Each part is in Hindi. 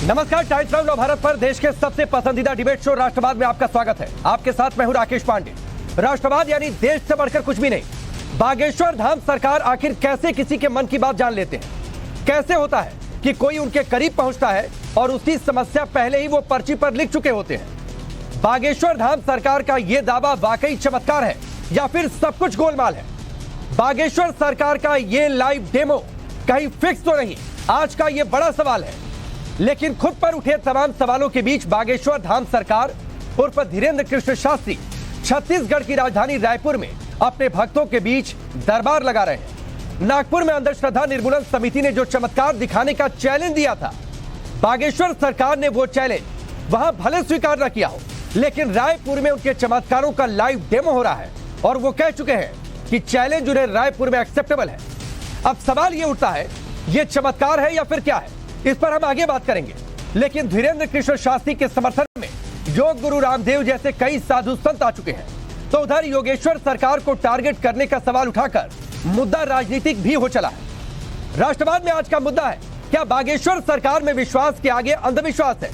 नमस्कार, टाइम्स नाउ भारत पर देश के सबसे पसंदीदा डिबेट शो राष्ट्रवाद में आपका स्वागत है। आपके साथ मैं हूं राकेश पांडे। राष्ट्रवाद यानी देश से बढ़कर कुछ भी नहीं। बागेश्वर धाम सरकार आखिर कैसे किसी के मन की बात जान लेते हैं? कैसे होता है कि कोई उनके करीब पहुंचता है और उसकी समस्या पहले ही वो पर्ची पर लिख चुके होते हैं? बागेश्वर धाम सरकार का यह दावा वाकई चमत्कार है या फिर सब कुछ गोलमाल है? बागेश्वर सरकार का ये लाइव डेमो कहीं फिक्स तो नहीं, आज का ये बड़ा सवाल है। लेकिन खुद पर उठे तमाम सवालों के बीच बागेश्वर धाम सरकार उर्फ धीरेन्द्र कृष्ण शास्त्री छत्तीसगढ़ की राजधानी रायपुर में अपने भक्तों के बीच दरबार लगा रहे हैं। नागपुर में अंधश्रद्धा निर्मूलन समिति ने जो चमत्कार दिखाने का चैलेंज दिया था, बागेश्वर सरकार ने वो चैलेंज वहां भले स्वीकार न किया हो, लेकिन रायपुर में उनके चमत्कारों का लाइव डेमो हो रहा है और वो कह चुके हैं कि चैलेंज उन्हें रायपुर में एक्सेप्टेबल है। अब सवाल ये उठता है, ये चमत्कार है या फिर क्या है? इस पर हम आगे बात करेंगे। लेकिन धीरेन्द्र कृष्ण शास्त्री के समर्थन में योग गुरु रामदेव जैसे कई साधु संत आ चुके हैं, तो उधर योगेश्वर सरकार को टारगेट करने का सवाल उठाकर मुद्दा राजनीतिक भी हो चला है। राष्ट्रवाद में आज का मुद्दा है, क्या बागेश्वर सरकार में विश्वास के आगे अंधविश्वास है?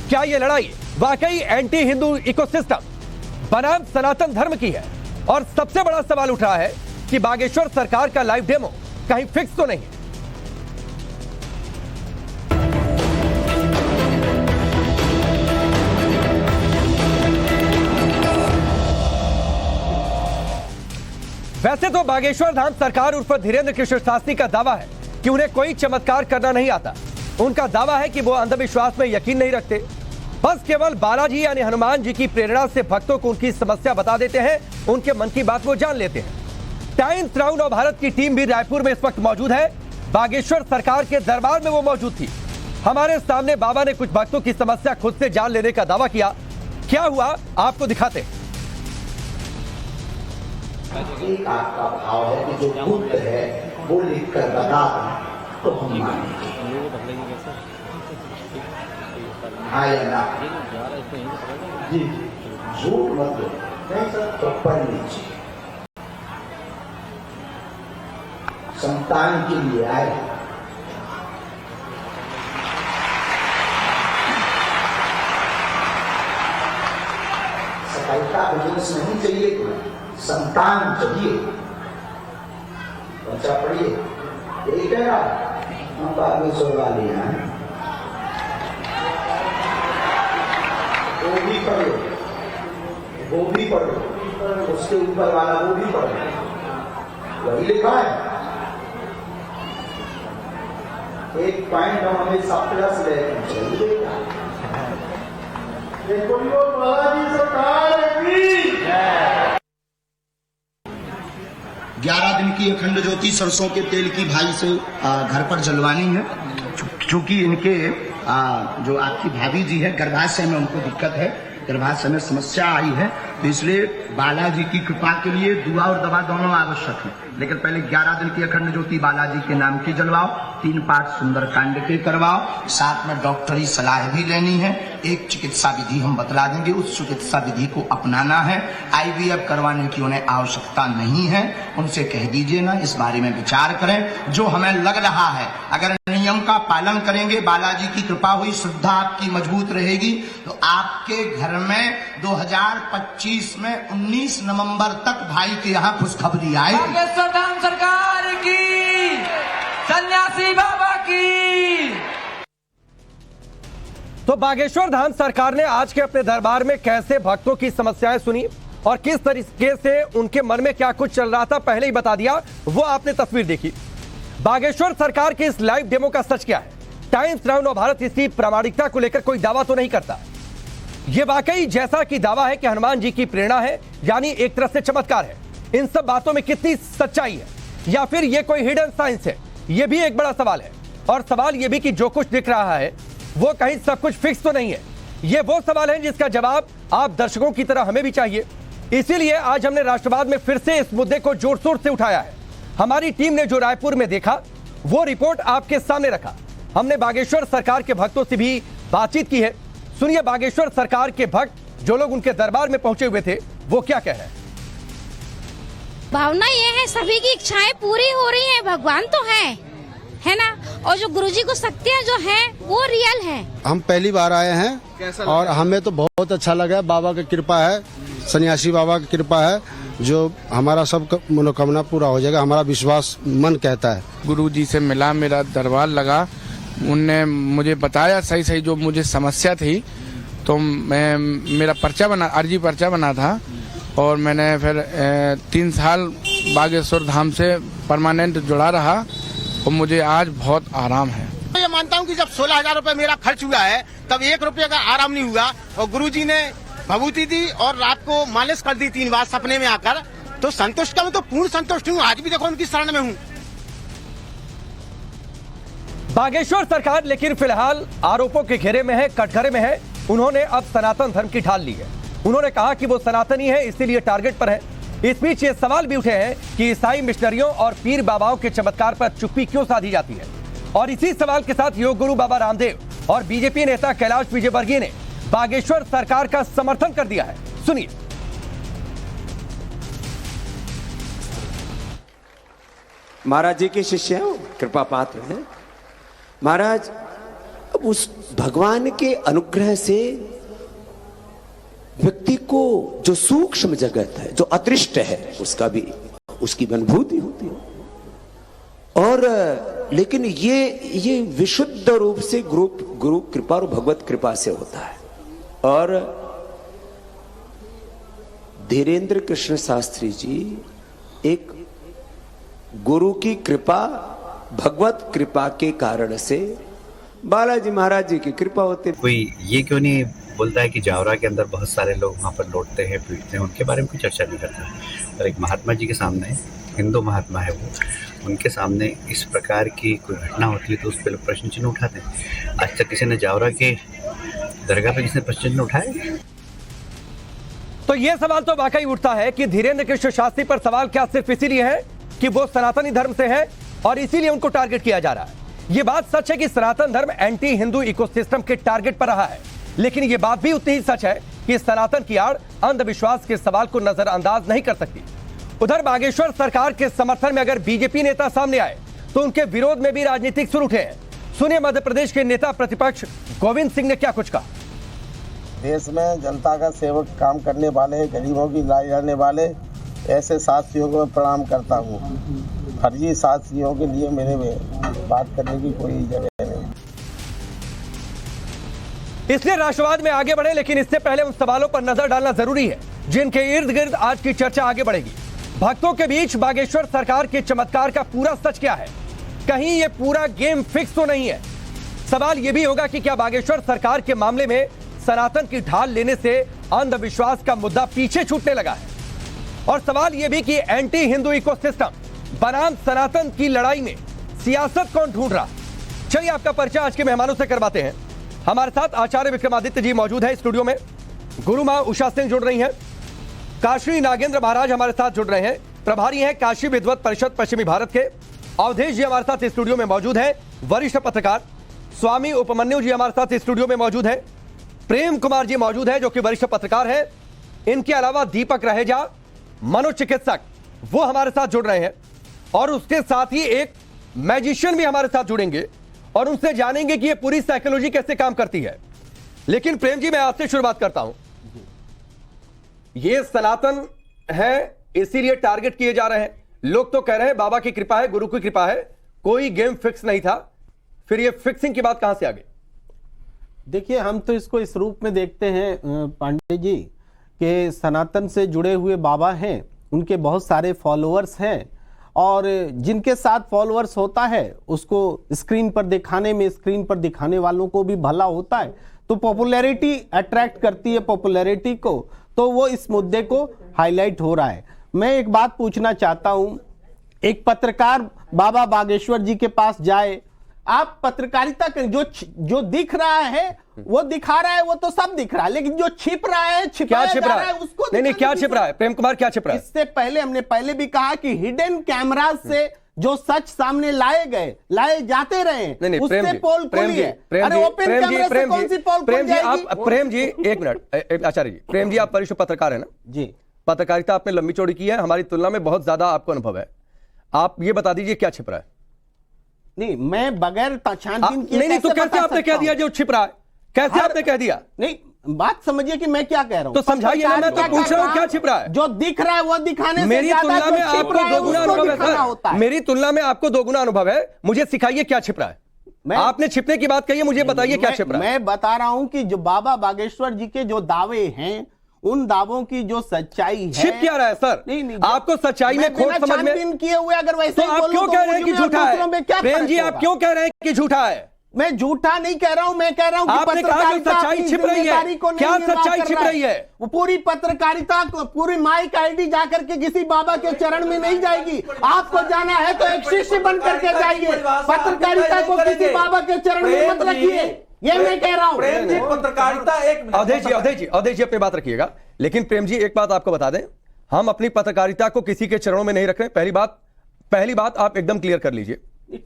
क्या यह लड़ाई वाकई एंटी हिंदू इकोसिस्टम बनाम सनातन धर्म की है? और सबसे बड़ा सवाल उठ रहा है कि बागेश्वर सरकार का लाइव डेमो कहीं फिक्स तो नहीं है। वैसे तो बागेश्वर धाम सरकार उर्फ धीरेन्द्र कृष्ण शास्त्री का दावा है कि उन्हें कोई चमत्कार करना नहीं आता। उनका दावा है कि वो अंधविश्वास में यकीन नहीं रखते, बस केवल बालाजी यानी हनुमान जी की प्रेरणा से भक्तों को उनकी समस्या बता देते हैं, उनके मन की बात वो जान लेते हैं। टाइम्स नाउ भारत की टीम भी रायपुर में इस वक्त मौजूद है। बागेश्वर सरकार के दरबार में वो मौजूद थी। हमारे सामने बाबा ने कुछ भक्तों की समस्या खुद से जान लेने का दावा किया। क्या हुआ आपको दिखाते हैं। एक आपका भाव है कि जो बुद्ध है वो लिखकर बता दें तो हम मानेंगे। हाँ या ना? जी, झूठ मत दो, नहीं सर, तो पढ़ लीजिए। संतान के लिए आए, सफलता बिजनेस नहीं चाहिए, संतान चाहिए। बच्चा पढ़िए, यही कह रहा हम बागेश्वर वाले हैं, वो भी पढ़ो, वो भी पढ़ो, उसके ऊपर वाला वो भी पढ़ो, वही लिखा है। एक पॉइंट हम हमेशा प्लस लेना चाहिए। देखो बालाजी सरकार की 11 दिन की अखंड ज्योति सरसों के तेल की भाई से घर पर जलवानी है। चूंकि इनके जो आपकी भाभी जी है, गर्भाशय में उनको दिक्कत है, गर्भाशय में समस्या आई है, तो इसलिए बालाजी की कृपा के लिए दुआ और दवा दोनों आवश्यक है। लेकिन पहले 11 दिन की अखंड ज्योति बालाजी के नाम की जलवाओ, 3 पाठ सुंदरकांड के करवाओ, साथ में डॉक्टरी सलाह भी लेनी है। एक चिकित्सा विधि हम बतला देंगे, उस चिकित्सा विधि को अपनाना है। IVF करवाने की उन्हें आवश्यकता नहीं है, उनसे कह दीजिए ना, इस बारे में विचार करें। जो हमें लग रहा है, अगर नियम का पालन करेंगे, बालाजी की कृपा हुई, श्रद्धा आपकी मजबूत रहेगी, तो आपके घर में 2025 में 19 नवंबर तक भाई के यहाँ खुशखबरी आएगी। बागेश्वर धाम सरकार की, सन्यासी बाबा की। तो बागेश्वर धाम सरकार ने आज के अपने दरबार में कैसे भक्तों की समस्याएं सुनी और किस तरीके से उनके मन में क्या कुछ चल रहा था पहले ही बता दिया, वो आपने तस्वीर देखी। बागेश्वर सरकार के इस लाइव डेमो का सच क्या है? टाइम्स नाउ भारत इसकी प्रामाणिकता को लेकर कोई दावा तो नहीं करता। यह वाकई जैसा कि दावा है कि हनुमान जी की प्रेरणा है, यानी एक तरह से चमत्कार है, इन सब बातों में कितनी सच्चाई है, या फिर यह कोई हिडन साइंस है, यह भी एक बड़ा सवाल है। और सवाल यह भी कि जो कुछ दिख रहा है वो कहीं सब कुछ फिक्स तो नहीं है। यह वो सवाल है जिसका जवाब आप दर्शकों की तरह हमें भी चाहिए। इसीलिए आज हमने राष्ट्रवाद में फिर से इस मुद्दे को जोर शोर से उठाया है। हमारी टीम ने जो रायपुर में देखा वो रिपोर्ट आपके सामने रखा। हमने बागेश्वर सरकार के भक्तों से भी बातचीत की है। सुनिए बागेश्वर सरकार के भक्त जो लोग उनके दरबार में पहुंचे हुए थे वो क्या कह रहे हैं। भावना ये है, सभी की इच्छाएं पूरी हो रही हैं, भगवान तो है ना। और जो गुरुजी को शक्तियाँ जो हैं वो रियल हैं। हम पहली बार आए हैं और हमें तो बहुत अच्छा लगा। बाबा की कृपा है, सन्यासी बाबा की कृपा है, जो हमारा सब मनोकामना पूरा हो जाएगा, हमारा विश्वास मन कहता है। गुरु जी से मिला, मेरा दरबार लगा, उनने मुझे बताया सही सही जो मुझे समस्या थी, तो मैं मेरा अर्जी पर्चा बना था और मैंने फिर 3 साल बागेश्वर धाम से परमानेंट जुड़ा रहा और मुझे आज बहुत आराम है। मैं ये मानता हूँ कि जब 16,000 रुपए मेरा खर्च हुआ है तब 1 रुपये का आराम नहीं हुआ और गुरुजी ने भभूति दी और रात को मालिश कर दी 3 बार सपने में आकर, तो संतुष्ट का मैं तो पूर्ण संतुष्ट हूँ। आज भी देखो उनकी शरण में हूँ। बागेश्वर सरकार लेकिन फिलहाल आरोपों के घेरे में है, कटघरे में है। उन्होंने अब सनातन धर्म की ढाल ली है। उन्होंने कहा कि वो सनातनी है, इसीलिए टारगेट पर है। इस बीच ये सवाल भी उठे हैं कि ईसाई मिशनरियों और पीर बाबाओं के चमत्कार पर चुप्पी क्यों साधी जाती है। और इसी सवाल के साथ योग गुरु बाबा रामदेव और बीजेपी नेता कैलाश विजयवर्गीय ने बागेश्वर सरकार का समर्थन कर दिया है। सुनिए। महाराज जी के शिष्य हैं, कृपा पात्र हैं। महाराज अब उस भगवान के अनुग्रह से व्यक्ति को जो सूक्ष्म जगत है, जो अदृष्ट है, उसकी अनुभूति होती है। और लेकिन ये विशुद्ध रूप से गुरु कृपा और भगवत कृपा से होता है। और धीरेन्द्र कृष्ण शास्त्री जी एक गुरु की कृपा, भगवत कृपा के कारण से बालाजी महाराज जी की कृपा होती। कोई ये क्यों नहीं बोलता है कि जावरा के अंदर बहुत सारे लोग वहाँ पर लौटते हैं, पीटते हैं, उनके बारे में कोई चर्चा नहीं करता है। और एक महात्मा जी के सामने, हिंदू महात्मा है वो, उनके सामने इस प्रकार की कोई घटना होती है तो उस पर लोग प्रश्न चिन्ह उठाते हैं। आज तक किसी ने जावरा के दरगाह पे किसने प्रश्न चिन्ह उठाए? तो ये सवाल तो वाकई उठता है कि धीरेन्द्र कृष्ण शास्त्री पर सवाल क्या सिर्फ इसीलिए है कि वो सनातनी धर्म से है और इसीलिए उनको टारगेट किया जा रहा है। ये बात सच है कि सनातन धर्म एंटी हिंदू इकोसिस्टम के टारगेट पर रहा है, लेकिन ये बात भी उतनी ही सच है कि सनातन की आड़ अंधविश्वास के सवाल को नजरअंदाज नहीं कर सकती। उधर बागेश्वर सरकार के समर्थन में अगर बीजेपी नेता सामने आए तो उनके विरोध में भी राजनीतिक सुर उठे हैं। सुनिए मध्य प्रदेश के नेता प्रतिपक्ष गोविंद सिंह ने क्या कुछ कहा। देश में जनता का सेवक काम करने वाले, गरीबों की लड़ाई लड़ने वाले ऐसे साथियों को मैं प्रणाम करता हूँ। फर्जी साथियों के लिए मेरे में बात करने की कोई जगह नहीं। इसलिए राष्ट्रवाद में आगे बढ़े, लेकिन इससे पहले उन सवालों पर नजर डालना जरूरी है जिनके इर्द गिर्द आज की चर्चा आगे बढ़ेगी। भक्तों के बीच बागेश्वर सरकार के चमत्कार का पूरा सच क्या है? कहीं ये पूरा गेम फिक्स तो नहीं है। सवाल यह भी होगा कि क्या बागेश्वर सरकार के मामले में सनातन की ढाल लेने से अंधविश्वास का मुद्दा पीछे छूटने लगा है? और सवाल यह भी कि एंटी हिंदू इकोसिस्टम बनाम सनातन की लड़ाई में सियासत कौन ढूंढ रहा? चलिए आपका परिचय आज के मेहमानों से करवाते हैं। हमारे साथ आचार्य विक्रमादित्य जी मौजूद है स्टूडियो में, गुरु मां उषा सिंह जुड़ रही हैं, काशी नागेंद्र महाराज हमारे साथ जुड़ रहे हैं, प्रभारी हैं काशी विद्वत परिषद पश्चिमी भारत के। अवधेश जी हमारे साथ स्टूडियो में मौजूद हैं, वरिष्ठ पत्रकार। स्वामी उपमन्यु जी हमारे साथ स्टूडियो में मौजूद हैं। प्रेम कुमार जी मौजूद है जो कि वरिष्ठ पत्रकार है। इनके अलावा दीपक रहेजा मनोचिकित्सक, वो हमारे साथ जुड़ रहे हैं। और उसके साथ ही एक मैजिशियन भी हमारे साथ जुड़ेंगे और उनसे जानेंगे कि ये पूरी साइकोलॉजी कैसे काम करती है। लेकिन प्रेम जी मैं आपसे शुरुआत करता हूं। ये सनातन है इसीलिए टारगेट किए जा रहे हैं। लोग तो कह रहे हैं बाबा की कृपा है, गुरु की कृपा है, कोई गेम फिक्स नहीं था। फिर ये फिक्सिंग की बात कहां से आ गई? देखिए, हम तो इसको इस रूप में देखते हैं पांडे जी कि सनातन से जुड़े हुए बाबा हैं, उनके बहुत सारे फॉलोअर्स हैं और जिनके साथ फॉलोअर्स होता है उसको स्क्रीन पर दिखाने वालों को भी भला होता है, तो पॉपुलैरिटी अट्रैक्ट करती है पॉपुलैरिटी को, तो वो इस मुद्दे को हाईलाइट हो रहा है। मैं एक बात पूछना चाहता हूं, एक पत्रकार बाबा बागेश्वर जी के पास जाए, आप पत्रकारिता कर जो दिख रहा है वो दिखा रहा है, वो तो सब दिख रहा है, लेकिन जो छिप रहा है क्या छिप रहा है उसको नहीं क्या छिप रहा है? प्रेम कुमार क्या छिप रहा है? इससे पहले हमने भी कहा कि हिडन कैमरास से जो सच सामने लाए जाते रहे, उससे पोल खुली है। अरे ओपन कैमरे से कौन सी पोल खुल जाएगी? प्रेम जी एक मिनट, आचार्य जी, प्रेम जी आप वरिष्ठ पत्रकार है ना जी, पत्रकारिता आपने लंबी चौड़ी की है, हमारी तुलना में बहुत ज्यादा आपको अनुभव है। आप ये बता दीजिए क्या छिप रहा है? नहीं, मैं बगैर छानबीन किए नहीं तो कैसे बता आपने सकता कह दिया हूं? जो छिप रहा है? कैसे आपने कह दिया? नहीं, बात समझिए कि मैं क्या कह रहा हूं। तो समझाइए ना, मैं तो पूछ रहा हूं क्या छिप रहा है? जो दिख रहा है वो दिखाने से मेरी ज्यादा तुलना जो में छिप आपको रहा है, दोगुना उसको अनुभव है दिखाना होता सर। है। मेरी तुलना में आपको दोगुना अनुभव है। मुझे सिखाइए क्या छिप रहा है। आपने छिपने की बात कही है, मुझे बताइए क्या छिप रहा है। मैं बता रहा हूं कि जो बाबा बागेश्वर जी के जो दावे हैं, उन दावों की जो सच्चाई है। छिप क्या रहा है सर? नहीं, आपको सच्चाई में खोट समझ में छानबीन किए हुए अगर वैसे तो आप क्यों कह रहे हैं कि झूठा है? प्रेम जी, आप क्यों कह रहे हैं कि झूठा है? मैं झूठा नहीं कह रहा हूं, मैं कह रहा हूं कि आपने कहा कि सच्चाई छिप रही है। क्या सच्चाई छिप रही है? वो पूरी पत्रकारिता को, पूरी माइक आईडी जाकर के किसी बाबा के चरण में नहीं जाएगी। आपको जाना है तो एक शिष्य बन करके जाइए, पत्रकारिता को किसी बाबा के चरण में मत रखिए। ये मैं कह रहा हूं। प्रेम जी, पत्रकारिता एक अवधेश जी अपनी बात रखिएगा। लेकिन प्रेम जी एक बात आपको बता दें, हम अपनी पत्रकारिता को किसी के चरणों में नहीं रख रहे। पहली बात आप एकदम क्लियर कर लीजिए,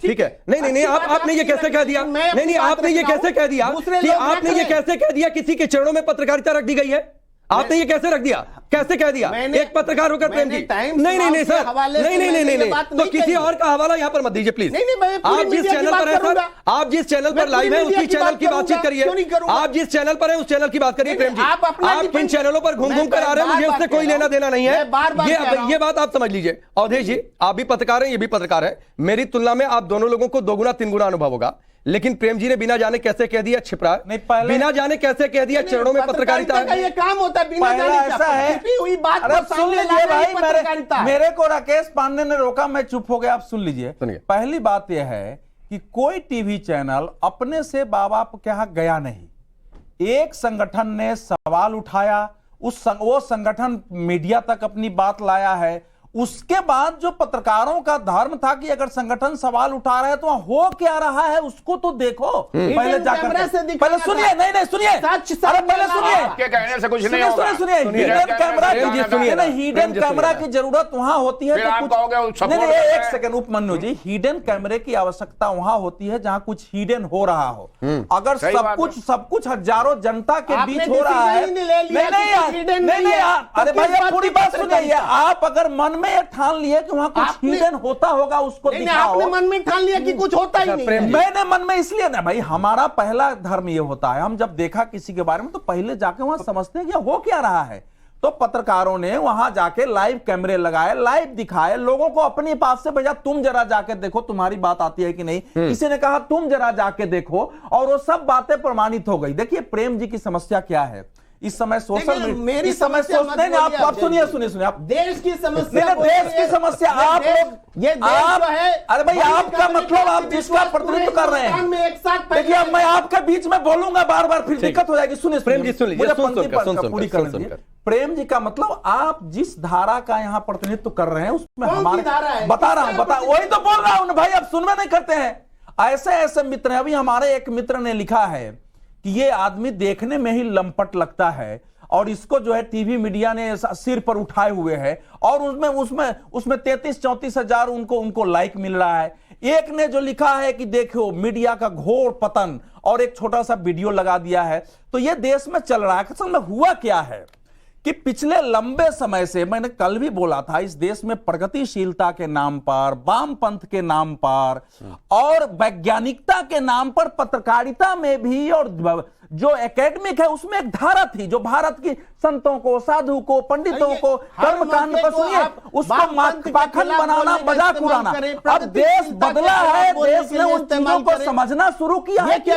ठीक है? नहीं, आपने ये कैसे कह दिया? नहीं, आपने ये कैसे कह दिया कि आपने ये कैसे कह दिया किसी के चरणों में पत्रकारिता रख दी गई है? आपने ये कैसे रख दिया? कैसे कह दिया एक पत्रकार होकर? प्रेम जी नहीं सर, नहीं, तो किसी और का हवाला यहां पर मत दीजिए प्लीज। आप जिस चैनल पर है सर, आप जिस चैनल पर लाइव है उसी चैनल की बातचीत करिए। आप जिस चैनल पर है उस चैनल की बात करिए। प्रेम जी, आप किन चैनलों पर घूम कर आ रहे हैं, मुझे उससे कोई लेना देना नहीं है। ये बात आप समझ लीजिए। अवधेश जी, आप भी पत्रकार हैं, ये भी पत्रकार है। मेरी तुलना में आप दोनों लोगों को 2 गुना 3 गुना अनुभव होगा। लेकिन प्रेम जी ने बिना जाने कैसे कह दिया छिप रहा है? बिना जाने कैसे कह दिया चरणों में पत्रकारिता है? ये काम होता है बिना जाने। ऐसा है, हुई बात अरे को सुन सामने लीजिए लाना ही भाई, पत्रकारिता है। मेरे को राकेश पांडे ने रोका, मैं चुप हो गया। आप सुन लीजिए। पहली बात यह है कि कोई टीवी चैनल अपने से बाबा के यहां गया नहीं। एक संगठन ने सवाल उठाया, वो संगठन मीडिया तक अपनी बात लाया है। उसके बाद जो पत्रकारों का धर्म था कि अगर संगठन सवाल उठा रहे हैं तो वहां हो क्या रहा है उसको तो देखो। पहले जाकर पहले सुनिए, नहीं सुनिए, अरे पहले सुनिए, आपके कहने से कुछ नहीं होगा। सुनिए हिडन कैमरा की जरूरत वहां होती है तो कुछ नहीं। एक सेकंड उपमन्यु जी, हिडन कैमरे की आवश्यकता वहां होती है जहां कुछ हिडन हो रहा हो। अगर सब कुछ हजारों जनता के बीच हो रहा है, नहीं, अरे भाई पूरी बात सुनिए। आप अगर मन में ठान लिए कि वहां कुछ हिडन होता होगा उसको दिखाओ। आपने मन में ठान लिया कि कुछ होता ही नहीं। मैंने मन में इसलिए ना भाई, हमारा पहला धर्म ये होता है, हम जब देखा किसी के बारे में तो पहले जाके वहां समझते हैं कि हो क्या रहा है। तो पत्रकारों ने वहां जाके लाइव कैमरे लगाए, लाइव दिखाए, लोगों को अपनी बात से भेजा, तुम जरा जाके देखो तुम्हारी बात आती है कि नहीं। किसी ने कहा तुम जरा जाके देखो, और वो सब बातें प्रमाणित हो गई। देखिए प्रेम जी की समस्या क्या है इस समय, सोशल मीडिया इस समय नहीं, आप सुनिए आप देश की समस्या, देश की समस्या आप लोग, ये आप है। अरे भाई आपका मतलब आप जिसका प्रतिनिधित्व कर रहे हैं, एक साथ देखिए अब मैं आपके बीच में बोलूंगा बार बार, फिर दिक्कत हो जाएगी। सुनिए प्रेम जी, सुन लीजिए, पूरी कर लीजिए। प्रेम जी का मतलब आप जिस धारा का यहाँ प्रतिनिधित्व कर रहे हैं उसमें हमारे बता रहा हूं, वही तो बोल रहा हूं भाई, आप सुनवे नहीं करते हैं। ऐसे मित्र हैं, अभी हमारे एक मित्र ने लिखा है कि ये आदमी देखने में ही लंपट लगता है और इसको जो है टीवी मीडिया ने सिर पर उठाए हुए है, और उसमें 33-34 हजार उनको लाइक मिल रहा है। एक ने जो लिखा है कि देखो मीडिया का घोर पतन, और एक छोटा सा वीडियो लगा दिया है। तो ये देश में चल रहा है। असल में हुआ क्या है कि पिछले लंबे समय से, मैंने कल भी बोला था, इस देश में प्रगतिशीलता के नाम पर, वामपंथ के नाम पर और वैज्ञानिकता के नाम पर पत्रकारिता में भी, और जो एकेडमिक है उसमें एक धारा थी जो भारत की संतों को, साधु को, पंडितों को, कर्मकांड को, सुनिए, उसको पाखंड बनाना, मजाक उड़ाना। अब देश बदला है, देश ने उन चीजों को समझना शुरू किया है कि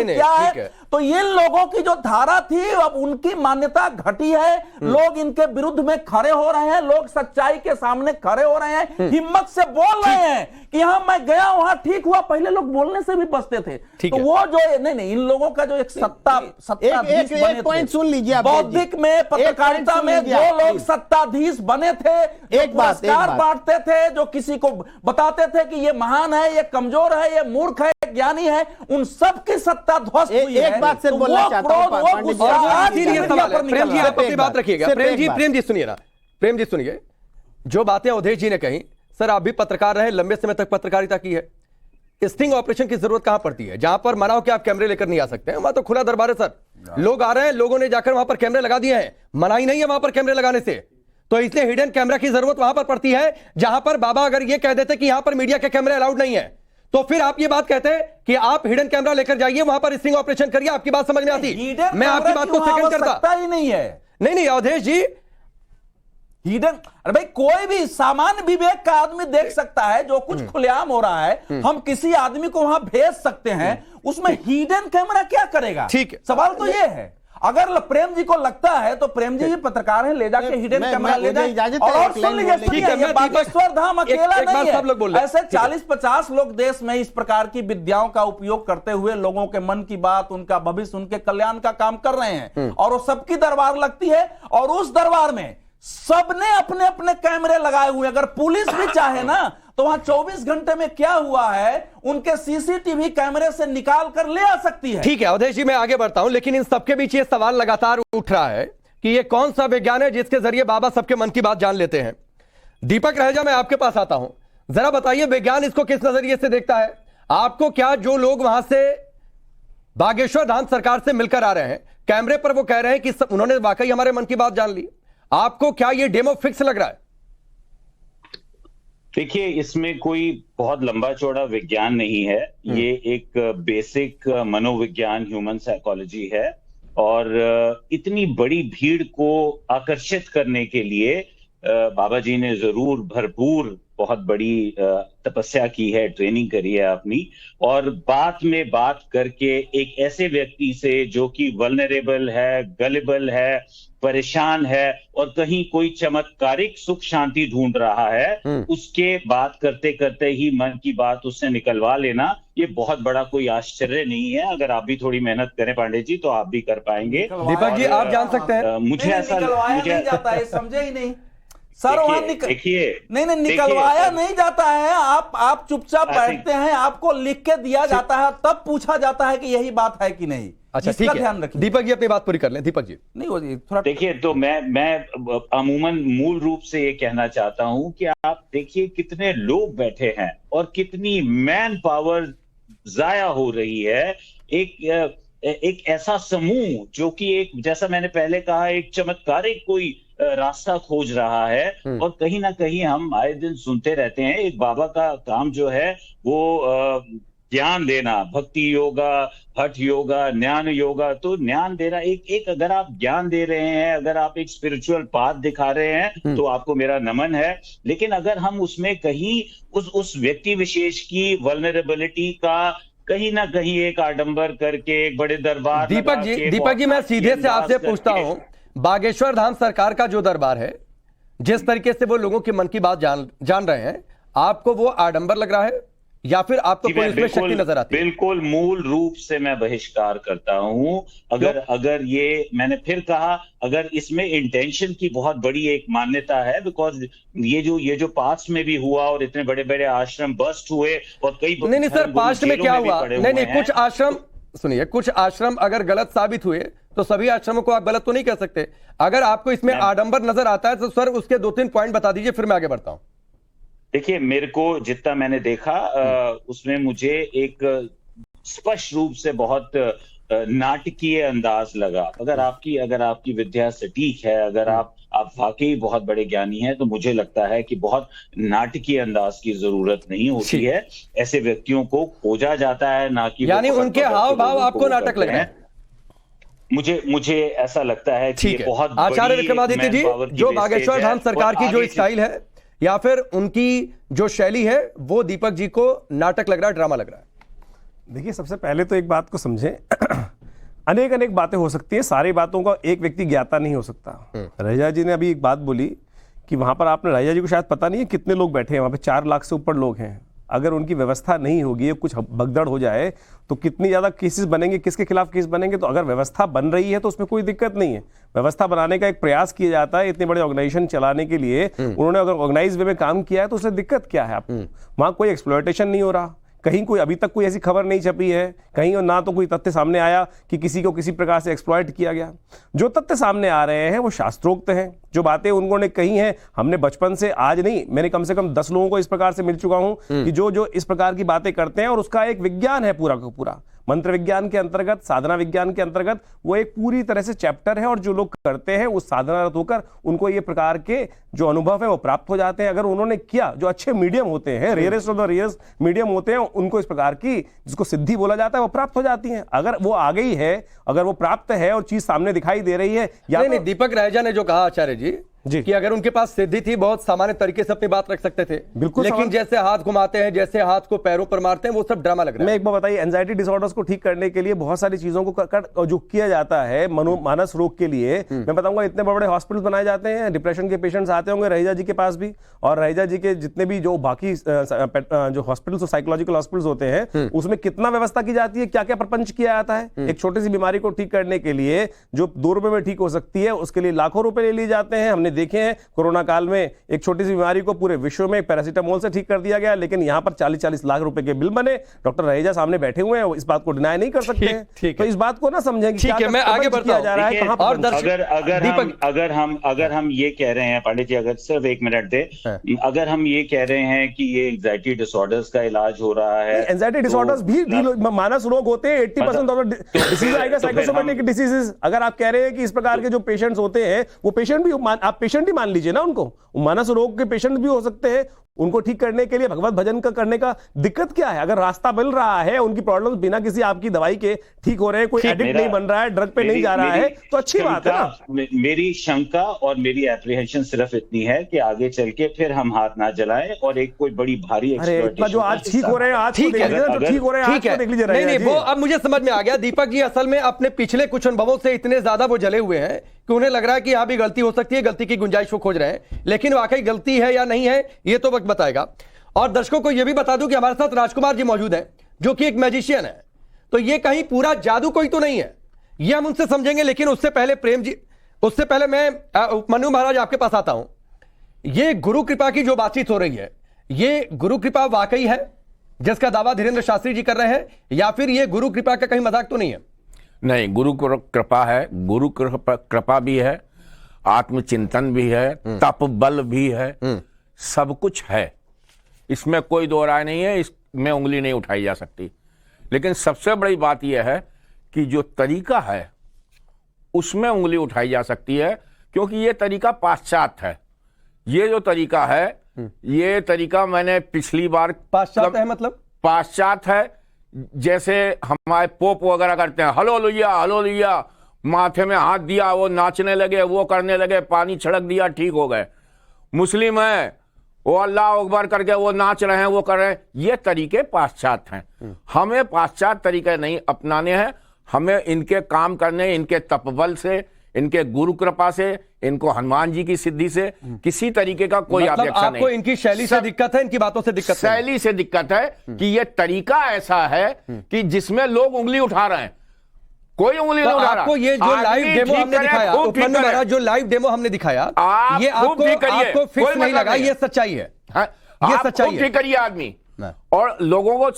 क्या है। तो इन लोगों की जो धारा थी अब उनकी मान्यता घटी है। लोग इनके विरुद्ध में खड़े हो रहे हैं, लोग सच्चाई के सामने खड़े हो रहे हैं, हिम्मत से बोल रहे हैं कि हाँ मैं गया वहां ठीक हुआ। पहले लोग बोलने से भी बचते थे। तो वो जो नहीं, इन लोगों का जो एक सत्ताधीश बने थे, सुन लीजिए, बौद्धिक में, पत्रकारिता में जो लोग सत्ताधीश बने थे, एक पुरस्कार बांटते थे, जो किसी को बताते थे कि ये महान है, ये कमजोर है, ये मूर्ख है, ज्ञानी है, उन सब की सत्ता ध्वस्त हुई है। एक बात से बोलना चाहता हूं, प्रेम जी आप अपनी बात रखिएगा। प्रेम जी सुनिए ना, प्रेम जी सुनिए, जो बातें अवधेश जी ने कही, सर आप भी पत्रकार रहे, लंबे समय तक पत्रकारिता की है, स्टिंग ऑपरेशन की जरूरत कहां पड़ती है? जहां पर मना हो कि आप कैमरे लेकर नहीं आ सकते हैं, वहां तो खुला दरबार है सर, लोग आ रहे हैं, लोगों ने जाकर वहां पर कैमरे लगा दिए हैं, मनाही नहीं है वहां पर कैमरे लगाने से। तो इसलिए हिडन कैमरा की जरूरत वहां पर पड़ती है जहां पर बाबा अगर ये कह देते कि यहां पर मीडिया के कैमरे अलाउड नहीं है, तो फिर आप ये बात कहते हैं कि आप हिडन कैमरा लेकर जाइए, वहां पर स्टिंग ऑपरेशन करिए, आपकी बात समझ में आती? मैं आपकी बात को सेकंड करता ही नहीं है। नहीं अवधेश जी, हिडन, अरे भाई कोई भी सामान्य विवेक का आदमी देख सकता है जो कुछ खुलेआम हो रहा है, हम किसी आदमी को वहां भेज सकते हैं, उसमें हिडन कैमरा क्या करेगा? ठीक है, सवाल तो ये है। अगर प्रेम जी को लगता है तो प्रेम जी भी पत्रकार हैं, ले जाके हिडन कैमरा ले जाए। और सुन लीजिए, बागेश्वर धाम अकेला नहीं है, सब लोग बोल रहे हैं, ऐसे 40-50 लोग देश में इस प्रकार की विद्याओं का उपयोग करते हुए लोगों के मन की बात, उनका भविष्य, उनके कल्याण का काम कर रहे हैं, और वो सबकी दरबार लगती है, और उस दरबार में सबने अपने अपने कैमरे लगाए हुए। अगर पुलिस भी चाहे ना तो वहां 24 घंटे में क्या हुआ है उनके सीसीटीवी कैमरे से निकाल कर ले आ सकती है। ठीक है अवधेश जी, मैं आगे बढ़ता हूं, लेकिन इन सबके बीच ये सवाल लगातार उठ रहा है कि ये कौन सा विज्ञान है जिसके जरिए बाबा सबके मन की बात जान लेते हैं। दीपक रहेजा, मैं आपके पास आता हूं, जरा बताइए विज्ञान इसको किस नजरिए से देखता है? आपको क्या जो लोग वहां से बागेश्वर धाम सरकार से मिलकर आ रहे हैं, कैमरे पर वो कह रहे हैं कि उन्होंने वाकई हमारे मन की बात जान ली, आपको क्या ये डेमो फिक्स लग रहा है? देखिए, इसमें कोई बहुत लंबा चौड़ा विज्ञान नहीं है, ये एक बेसिक मनोविज्ञान, ह्यूमन साइकोलॉजी है, और इतनी बड़ी भीड़ को आकर्षित करने के लिए बाबा जी ने जरूर भरपूर बहुत बड़ी तपस्या की है, ट्रेनिंग करी है अपनी, और बात में बात करके एक ऐसे व्यक्ति से जो कि वल्नरेबल है, गलेबल है, परेशान है, और कहीं कोई चमत्कारिक सुख शांति ढूंढ रहा है, उसके बात करते करते ही मन की बात उससे निकलवा लेना, ये बहुत बड़ा कोई आश्चर्य नहीं है। अगर आप भी थोड़ी मेहनत करें पांडे जी तो आप भी कर पाएंगे। दीपक जी, आप जान सकते हैं, मुझे ऐसा नहीं जाता है, समझे ही नहीं सर। वहां नहीं निकलवाया नहीं जाता है, आप चुपचाप बैठते हैं, आपको लिख के दिया जाता है, तब पूछा जाता है कि यही बात है कि नहीं। अच्छा ठीक है, ध्यान रखिए। दीपक जी अपनी बात पूरी कर लें। दीपक जी नहीं हो थोड़ा देखिए, तो मैं अमूमन मूल रूप से ये कहना चाहता हूं कि आप देखिए कितने लोग बैठे हैं और कितनी मैन पावर जाया हो रही है। एक ऐसा समूह जो कि एक, जैसा मैंने पहले कहा, एक चमत्कारिक कोई रास्ता खोज रहा है, और कहीं ना कहीं हम आए दिन सुनते रहते हैं एक बाबा का काम जो है वो ज्ञान देना, भक्ति योगा, हठ योगा, ज्ञान योगा। तो ज्ञान देना एक अगर आप ज्ञान दे रहे हैं, अगर आप एक स्पिरिचुअल पाथ दिखा रहे हैं तो आपको मेरा नमन है। लेकिन अगर हम उसमें कहीं उस व्यक्ति विशेष की वल्नरेबिलिटी का कहीं ना कहीं एक आडंबर करके एक बड़े दरबार, दीपक जी मैं सीधे से आपसे पूछता हूं, बागेश्वर धाम सरकार का जो दरबार है, जिस तरीके से वो लोगों के मन की बात जान रहे हैं, आपको वो आडंबर लग रहा है या फिर आपको कोई इसमें शक्ति नजर आती है? बिल्कुल मूल रूप से मैं बहिष्कार करता हूं। अगर ये, मैंने फिर कहा, अगर इसमें इंटेंशन की बहुत बड़ी एक मान्यता है, बिकॉज ये जो पास्ट में भी हुआ और इतने बड़े बड़े आश्रम बस्ट हुए, और कई नहीं सर, पास्ट में क्या हुआ? नहीं कुछ आश्रम, सुनिए, कुछ आश्रम अगर गलत साबित हुए तो सभी आश्रमों को आप गलत तो नहीं कह सकते। अगर आपको इसमें आडंबर नजर आता है तो सर उसके 2-3 पॉइंट बता दीजिए, फिर मैं आगे बढ़ता हूं। देखिए, मेरे को जितना मैंने देखा उसमें मुझे एक स्पष्ट रूप से बहुत नाटकीय अंदाज लगा। अगर आपकी विद्या सटीक है, अगर आप वाकई बहुत बड़े ज्ञानी हैं, तो मुझे लगता है कि बहुत नाटकीय अंदाज की जरूरत नहीं होती है। ऐसे व्यक्तियों को खोजा जाता है, ना कि यानी उनके हाव भाव आपको नाटक लग रहे हैं। मुझे ऐसा लगता है कि बहुत आचार्य विक्रमादित्य जी, जो बागेश्वर धाम सरकार की जो स्टाइल है या फिर उनकी जो शैली है, वो दीपक जी को नाटक लग रहा है, ड्रामा लग रहा है। देखिए, सबसे पहले तो एक बात को समझें, अनेक बातें हो सकती है, सारी बातों का एक व्यक्ति ज्ञाता नहीं हो सकता। रहेजा जी ने अभी एक बात बोली कि वहां पर, आपने रहेजा जी को शायद पता नहीं है कितने लोग बैठे हैं वहां पे, 4 लाख से ऊपर लोग हैं। अगर उनकी व्यवस्था नहीं होगी, कुछ भगदड़ हो जाए तो कितनी ज्यादा केसेस बनेंगे, किसके खिलाफ केस बनेंगे। तो अगर व्यवस्था बन रही है तो उसमें कोई दिक्कत नहीं है। व्यवस्था बनाने का एक प्रयास किया जाता है, इतने बड़े ऑर्गेनाइजेशन चलाने के लिए उन्होंने अगर ऑर्गेनाइज वे में काम किया है तो उससे दिक्कत क्या है आपको? वहां कोई एक्सप्लॉयटेशन नहीं हो रहा, कहीं कोई अभी तक कोई ऐसी खबर नहीं छपी है, कहीं और ना तो कोई तथ्य सामने आया कि किसी को किसी प्रकार से एक्सप्लॉइट किया गया। जो तथ्य सामने आ रहे हैं वो शास्त्रोक्त हैं। जो बातें उन्होंने कही हैं, हमने बचपन से, आज नहीं, मैंने कम से कम 10 लोगों को इस प्रकार से मिल चुका हूं कि जो इस प्रकार की बातें करते हैं, और उसका एक विज्ञान है पूरा का पूरा। मंत्र विज्ञान के अंतर्गत, साधना विज्ञान के अंतर्गत वो एक पूरी तरह से चैप्टर है, और जो लोग करते हैं उस साधनारत होकर उनको ये प्रकार के जो अनुभव है वो प्राप्त हो जाते हैं। अगर उन्होंने किया, जो अच्छे मीडियम होते हैं, rarest of the rarest medium होते हैं, उनको इस प्रकार की जिसको सिद्धि बोला जाता है वो प्राप्त हो जाती है। अगर वो आ गई है, अगर वो प्राप्त है और चीज सामने दिखाई दे रही है, या नहीं, दीपक राहेजा ने जो कहा आचार्य जी कि अगर उनके पास सिद्धि थी, बहुत सामान्य तरीके से अपनी बात रख सकते थे, बिल्कुल, लेकिन जैसे हाथ घुमाते हैं, जैसे हाथ को पैरों पर मारते हैं, वो सब ड्रामा लग रहा है। मैं एक बार बताइए, एंजाइटी डिसऑर्डर्स को ठीक करने के लिए बहुत सारी चीजों को जो किया जाता है मानस रोग के लिए, मैं बताऊंगा इतने बड़े हॉस्पिटल बनाए जाते हैं, डिप्रेशन के पेशेंट्स आते होंगे रहेजा जी के पास भी, और रहेजा जी के जितने भी जो बाकी जो हॉस्पिटल्स, साइकोलॉजिकल हॉस्पिटल्स होते हैं, उसमें कितना व्यवस्था की जाती है, क्या क्या प्रपंच किया जाता है। एक छोटी सी बीमारी को ठीक करने के लिए जो 2 रुपए में ठीक हो सकती है, उसके लिए लाखों रुपए ले लिए जाते हैं। हमने देखे हैं कोरोना काल में एक छोटी सी बीमारी को पूरे विश्व में पैरासीटामोल से ठीक कर दिया गया, लेकिन यहां पर 40-40 लाख रुपए के बिल बने। डॉक्टर रहेजा सामने बैठे हुए हैं, इस बात को डिनाई नहीं कर सकते। तो इस बात को ना समझें कि ठीक है, मैं आगे बढ़ता जा रहा है। और अगर हम ये कह रहे हैं पंडित जी, अगर सिर्फ 1 मिनट दे, अगर हम ये कह रहे हैं कि ये एंजाइटी डिसऑर्डर्स का इलाज हो रहा है, एंजाइटी डिसऑर्डर्स भी मानस रोग होते हैं। 80% ऑफ डिसीज आएगा साइकोसोमेटिक डिसीजेस। अगर आप कह रहे हैं कि इस प्रकार के जो पेशेंट्स होते हैं, वो पेशेंट भी, आप पेशेंट ही मान लीजिए ना उनको, मानस रोग के पेशेंट भी हो सकते हैं। उनको ठीक करने के लिए भगवत भजन का करने का दिक्कत क्या है? अगर रास्ता मिल रहा है, उनकी प्रॉब्लम्स बिना किसी आपकी दवाई के ठीक हो रहे हैं, कोई एडिक्ट नहीं बन रहा है, ड्रग पे नहीं जा रहा है, तो अच्छी बात है ना। मेरी शंका और मेरी एप्रीहेंशन सिर्फ इतनी है कि आगे चल के फिर हम हाथ ना जलाएं और एक कोई बड़ी भारी जो आज ठीक हो रहे हैं, आज ठीक है, ठीक हो रहे हैं, आज देख लीजिए। नहीं, वो अब मुझे समझ में आ गया। दीपक जी असल में अपने पिछले कुछ अनुभवों से इतने ज्यादा वो जले हुए हैं कि उन्हें लग रहा है कि यहां भी गलती हो सकती है, गलती की गुंजाइश वो खोज रहे हैं, लेकिन वाकई गलती है या नहीं है ये तो वक्त बताएगा। और दर्शकों को यह भी बता दूं कि हमारे साथ राजकुमार जी मौजूद हैं, जो कि एक मैजिशियन है। तो ये कहीं पूरा जादू कोई तो नहीं है, ये हम उनसे समझेंगे। लेकिन उससे पहले प्रेम जी, उससे पहले मैं उपमन्यु महाराज आपके पास आता हूं। ये गुरु कृपा की जो बातचीत हो रही है, ये गुरु कृपा वाकई है जिसका दावा धीरेन्द्र शास्त्री जी कर रहे हैं, या फिर ये गुरु कृपा का कहीं मजाक तो नहीं है? नहीं, गुरु कृपा है, गुरु कृपा भी है, आत्मचिंतन भी है, तप बल भी है, सब कुछ है, इसमें कोई दो राय नहीं है, इसमें उंगली नहीं उठाई जा सकती। लेकिन सबसे बड़ी बात यह है कि जो तरीका है उसमें उंगली उठाई जा सकती है, क्योंकि ये तरीका पाश्चात्य है। ये जो तरीका है, ये तरीका मैंने पिछली बार, पाश्चात्य है मतलब पाश्चात्य है, जैसे हमारे पोप वगैरह करते हैं, हलो लोहिया, माथे में हाथ दिया, वो नाचने लगे, वो करने लगे, पानी छिड़क दिया, ठीक हो गए। मुस्लिम है, वो अल्लाह अकबर करके वो नाच रहे हैं, वो कर रहे हैं, ये तरीके पाश्चात्य हैं। हमें पाश्चात्य तरीके नहीं अपनाने हैं, हमें इनके काम करने, इनके तपबल से, इनके गुरु कृपा से, इनको हनुमान जी की सिद्धि से किसी तरीके का कोई ऑब्जेक्शन नहीं। आपको इनकी शैली से दिक्कत है, इनकी बातों से दिक्कत? शैली से दिक्कत है कि ये तरीका ऐसा है कि जिसमें लोग उंगली उठा रहे हैं, कोई उंगली नहीं उठा रहा। आपको ये जो लाइव डेमो हमने दिखाया, उपमन्यु महाराज, जो लाइव डेमो हमने दिखाया, ये आपको फिक्स नहीं लगा, ये सच्चाई है, ये सच्चाई है। ठीक करिए आदमी, और लोगों को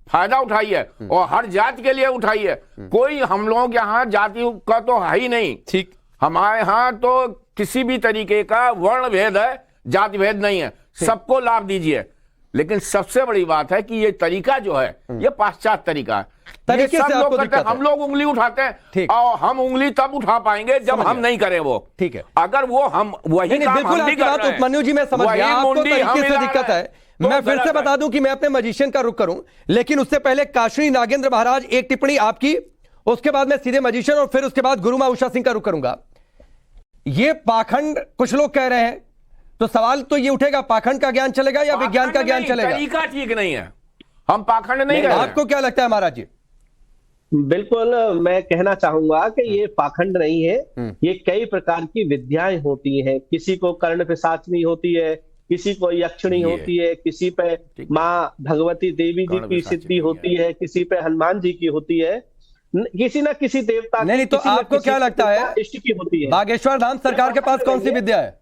फायदा उठाइए, और हर जाति के लिए उठाइए। कोई हम लोगों के यहाँ जाति का तो है ही नहीं, ठीक, हमारे यहाँ तो किसी भी तरीके का वर्ण भेद है, जाति भेद नहीं है, सबको लाभ दीजिए। लेकिन सबसे बड़ी बात है कि ये तरीका जो है, ये पाश्चात्य तरीका है। तरीके से आपको दिक्कत है। हम लोग उंगली उठाते हैं, और हम उंगली तब उठा पाएंगे जब हम नहीं करें वो, ठीक है। अगर वो हम वही काम हम भी कर रहे हैं। उपमन्यु जी मैं समझ गया, आपको तरीके से दिक्कत है। मैं फिर से बता दूं कि मैं अपने मैजिशियन का रुख करूं, लेकिन उससे पहले काशी नागेंद्र महाराज एक टिप्पणी आपकी, उसके बाद मैं सीधे मैजिशियन, और फिर उसके बाद गुरु मां उषा सिंह का रुख करूंगा। ये पाखंड कुछ लोग कह रहे हैं, तो सवाल तो ये उठेगा, पाखंड का ज्ञान चलेगा या विज्ञान का ज्ञान चलेगा? तरीका ठीक नहीं है, हम पाखंड नहीं कर रहे। आपको क्या लगता है महाराज जी? बिल्कुल, मैं कहना चाहूंगा कि ये पाखंड नहीं है, ये कई प्रकार की विद्याएं होती हैं। किसी को कर्ण पिशाचनी होती है, किसी को यक्षिणी होती है, किसी पे माँ भगवती देवी जी की सिद्धि होती है, किसी पे हनुमान जी की होती है, किसी ना किसी देवता नहीं, तो आपको क्या लगता है इष्ट की होती है? बागेश्वर धाम सरकार के पास कौन सी विद्या है?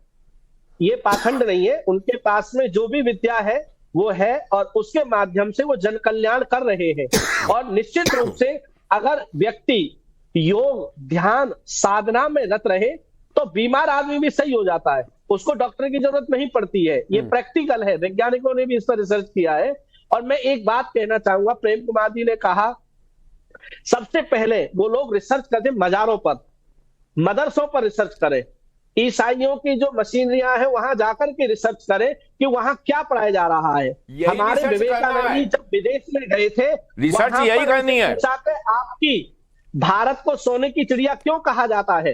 ये पाखंड नहीं है, उनके पास में जो भी विद्या है वो है, और उसके माध्यम से वो जन कल्याण कर रहे हैं। और निश्चित रूप से अगर व्यक्ति योग, ध्यान, साधना में रत रहे तो बीमार आदमी भी सही हो जाता है, उसको डॉक्टर की जरूरत नहीं पड़ती है। ये प्रैक्टिकल है, वैज्ञानिकों ने भी इस पर रिसर्च किया है। और मैं एक बात कहना चाहूंगा, प्रेम कुमार जी ने कहा सबसे पहले वो लोग रिसर्च करते मजारों पर, मदरसों पर रिसर्च करें, ईसाइयों की जो मशीनरियां हैं वहां जाकर के रिसर्च करें कि वहां क्या पढ़ाया जा रहा है। हमारे विवेकानंद जी जब विदेश में गए थे, रिसर्च यही करनी है। आपकी भारत को सोने की चिड़िया क्यों कहा जाता है,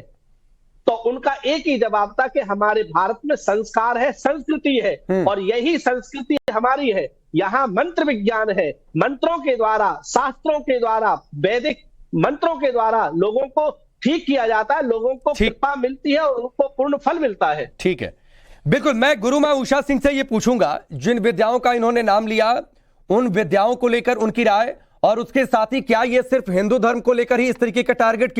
तो उनका एक ही जवाब था कि हमारे भारत में संस्कार है, संस्कृति है, और यही संस्कृति हमारी है। यहाँ मंत्र विज्ञान है, मंत्रों के द्वारा, शास्त्रों के द्वारा, वैदिक मंत्रों के द्वारा लोगों को ठीक किया जाता है, लोगों को कृपा मिलती है और उनको पूर्ण फल मिलता है। ठीक है, बिल्कुल। मैं गुरु मां उषा सिंह से ये पूछूंगा, जिन विद्याओं का इन्होंने नाम लिया, उन विद्याओं को लेकर उनकी राय, और उसके साथ ही क्या ये सिर्फ हिंदू धर्म को लेकर ही इस तरीके का टारगेट,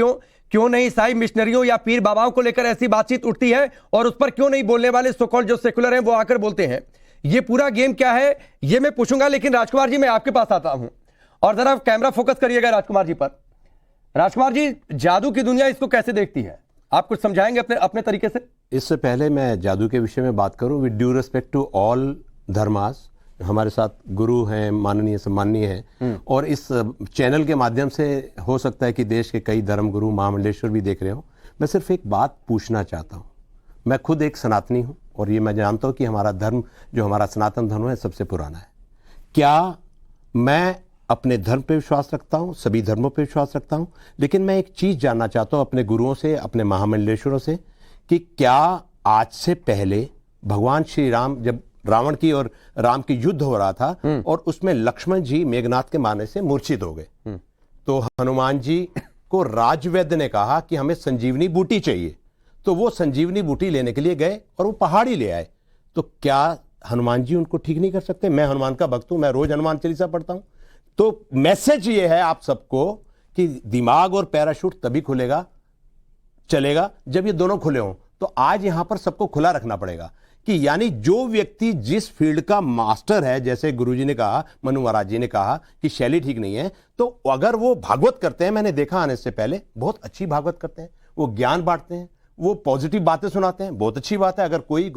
क्यों नहीं ईसाई मिशनरियों या पीर बाबाओं को लेकर ऐसी बातचीत उठती है, और उस पर क्यों नहीं बोलने वाले सो कॉल्ड जो सेकुलर हैं वो आकर बोलते हैं। ये पूरा गेम क्या है ये मैं पूछूंगा, लेकिन राजकुमार जी मैं आपके पास आता हूं, और जरा कैमरा फोकस करिएगा राजकुमार जी पर। राजकुमार जी, जादू की दुनिया इसको कैसे देखती है, आप कुछ समझाएंगे अपने तरीके से? इससे पहले मैं जादू के विषय में बात करूं, with due respect to all धर्मास, हमारे साथ गुरु हैं, माननीय सम्माननीय हैं, और इस चैनल के माध्यम से हो सकता है कि देश के कई धर्म गुरु महामंडलेश्वर भी देख रहे हो। मैं सिर्फ एक बात पूछना चाहता हूं, मैं खुद एक सनातनी हूं, और ये मैं जानता हूं कि हमारा धर्म, जो हमारा सनातन धर्म है, सबसे पुराना है। क्या मैं अपने धर्म पे विश्वास रखता हूं, सभी धर्मों पे विश्वास रखता हूं, लेकिन मैं एक चीज जानना चाहता हूं अपने गुरुओं से, अपने महामंडलेश्वरों से, कि क्या आज से पहले भगवान श्री राम, जब रावण की और राम की युद्ध हो रहा था और उसमें लक्ष्मण जी मेघनाथ के मारने से मूर्छित हो गए, तो हनुमान जी को राजवैद्य ने कहा कि हमें संजीवनी बूटी चाहिए, तो वो संजीवनी बूटी लेने के लिए गए और वो पहाड़ी ले आए। तो क्या हनुमान जी उनको ठीक नहीं कर सकते? मैं हनुमान का भक्त हूं, मैं रोज हनुमान चालीसा पढ़ता हूं। तो मैसेज ये है आप सबको कि दिमाग और पैराशूट तभी खुलेगा, चलेगा जब ये दोनों खुले हों। तो आज यहां पर सबको खुला रखना पड़ेगा कि यानी जो व्यक्ति जिस फील्ड का मास्टर है, जैसे गुरुजी ने कहा, मनु महाराज जी ने कहा कि शैली ठीक नहीं है, तो अगर वो भागवत करते हैं, मैंने देखा आने से पहले बहुत अच्छी भागवत करते हैं, वो ज्ञान बांटते हैं, वो पॉजिटिव बातें सुनाते हैं, बहुत अच्छी बात है। अगर कोई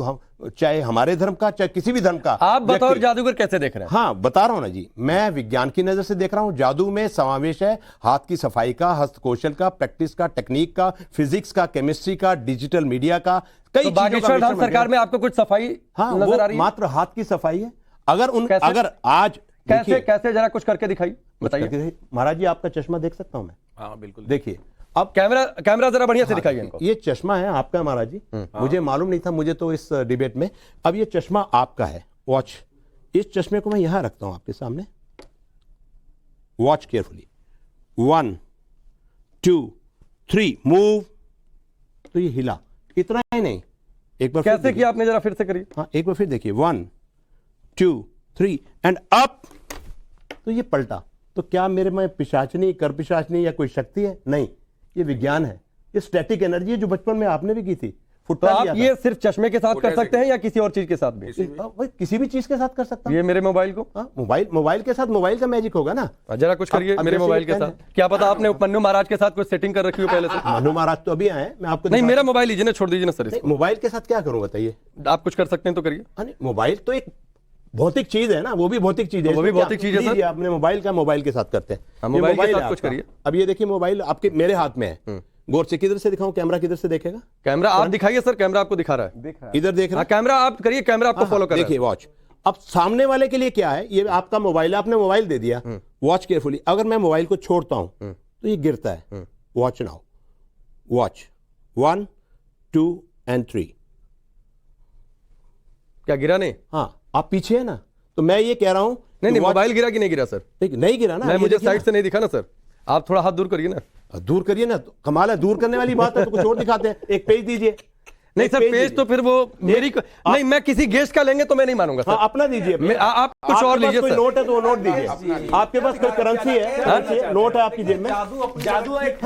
चाहे हमारे धर्म का चाहे किसी भी धर्म का, आप बतौर जादूगर कैसे देख रहे हैं? हाँ, बता रहा हूं ना जी, मैं विज्ञान की नजर से देख रहा हूं। जादू में समावेश है हाथ की सफाई का, हस्तकौशल का, प्रैक्टिस का, टेक्निक का, फिजिक्स का, केमिस्ट्री का, डिजिटल मीडिया का, कई चीजों का। बागेश्वर धाम सरकार में आपको कुछ सफाई नजर आ रही है? मात्र हाथ की सफाई है। अगर आज कैसे जरा कुछ करके दिखाई, बताइए महाराज जी। आपका चश्मा देख सकता हूं मैं? हाँ बिल्कुल, देखिए। अब कैमरा जरा बढ़िया से दिखाइए इनको। ये चश्मा है आपका महाराज जी, मुझे मालूम नहीं था, मुझे तो इस डिबेट में। अब ये चश्मा आपका है, वॉच। इस चश्मे को मैं यहां रखता हूं आपके सामने, वॉच केयरफुली, 1 2 3 मूव, तो ये हिला, इतना ही नहीं, एक बार कैसे किया आपने, जरा फिर से करिए। हाँ, एक बार फिर देखिए, 1 2 3 एंड अप, तो ये पलटा। तो क्या मेरे में पिशाचनी, कर पिशाचनी या कोई शक्ति है? नहीं, ये विज्ञान है, ये स्टैटिक एनर्जी है जो बचपन में आपने भी की थी। तो आप ये सिर्फ चश्मे के साथ कर सकते हैं या किसी और चीज के साथ भी? किसी भी चीज के साथ कर सकता हूं। ये मेरे मोबाइल को, मोबाइल के साथ, मोबाइल का मैजिक होगा ना। जरा कुछ करिए मेरे मोबाइल के साथ। क्या पता आपने मनु महाराज के साथ कुछ सेटिंग कर रखी हो पहले से। मनु महाराज तो अभी आए, मैं आपको नहीं, मेरा मोबाइल लीजिए ना, छोड़ दीजिए ना सर। मोबाइल के साथ क्या करूं बताइए? आप कुछ कर सकते हैं तो करिए। मोबाइल तो एक भौतिक चीज है ना, वो भी भौतिक चीज है, वो भी भौतिक चीज है। आपने मोबाइल का मोबाइल के साथ करते हैं, मोबाइल के साथ कुछ करिए। अब ये देखिए, मोबाइल आपके मेरे हाथ में है, गौर से किधर से दिखाऊं? कैमरा किधर से देखेगा? कैमरा आप दिखाइए सर, कैमरा आपको दिखा रहा है, इधर देख रहा है। कैमरा आप करिए, कैमरा आपको फॉलो कर रहा है। देखिए वॉच, अब सामने वाले के लिए क्या है, ये आपका मोबाइल है, आपने मोबाइल दे दिया, वॉच केयरफुली। अगर मैं मोबाइल को छोड़ता हूं तो ये गिरता है। Watch now, watch 1 2 and 3। क्या गिरा नहीं? हाँ, आप पीछे है ना, तो मैं ये कह रहा हूं नहीं, मोबाइल गिरा कि नहीं गिरा सर? नहीं गिरा ना, मुझे साइड से नहीं दिखा ना सर, आप थोड़ा हाथ दूर करिए ना। दूर करिए ना, तो कमाल है, दूर करने वाली बात है, तो कुछ और दिखाते हैं। एक पेज दीजिए। नहीं सर, पेज तो फिर वो मेरी नहीं, मैं किसी गेस्ट का लेंगे तो मैं नहीं मानूंगा सर। अपना दीजिए, आप कुछ और लीजिए सर। नोट है तो वो नोट दीजिए। आपके पास कोई करेंसी है? नोट है आपकी जेब में? जादू एक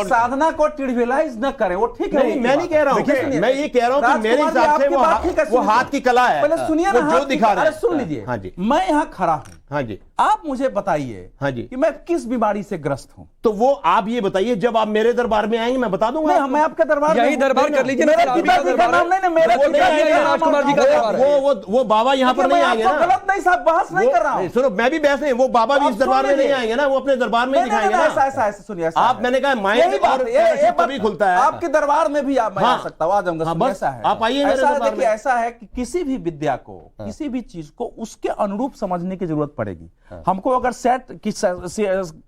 साधना को ट्रिवियलाइज न करें, वो ठीक है। मैं नहीं कह रहा हूँ, मैं ये कह रहा हूँ कि मेरे हिसाब से वो हाथ की कला है। पहले सुनिए ना, जो दिखा रहे हैं। सुन लीजिए, हाँ जी, मैं यहाँ खड़ा हूँ, हाँ जी, आप मुझे बताइए हाँ जी कि मैं किस बीमारी से ग्रस्त हूं। तो वो आप ये बताइए, जब आप मेरे दरबार में आएंगे मैं बता दूंगा। मैं आपके दरबार यही दरबार कर लीजिए। मेरे पिताजी का नाम नहीं, मेरे राजकुमार जी का दरबार है। वो बाबा यहाँ पर नहीं आएंगे ना। गलत नहीं साहब, बहस नहीं कर रहा हूं। सुनो, मैं भी बहस नहीं, वो बाबा भी इस दरबार में नहीं आएंगे ना, वो अपने दरबार में दिखाएंगे ना। ऐसा सुनिए, आप, मैंने कहा माइंड तभी खुलता है। आपके दरबार में भी मैं आ सकता हूं, आ जाऊंगा। बस आप आइए मेरे दरबार में। ऐसा है कि किसी भी विद्या को, किसी भी चीज को उसके अनुरूप समझने की जरूरत पड़ेगी। हमको अगर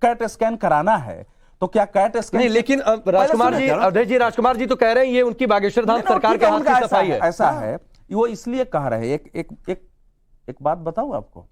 कैट स्कैन कराना है तो क्या कैट स्कैन नहीं, लेकिन राजकुमार जी, अवधेश जी, राजकुमार जी तो कह रहे हैं ये उनकी बागेश्वर धाम सरकार के हाथ की सफाई है। ऐसा है, वो इसलिए कह रहे हैं। एक बात बताऊं आपको,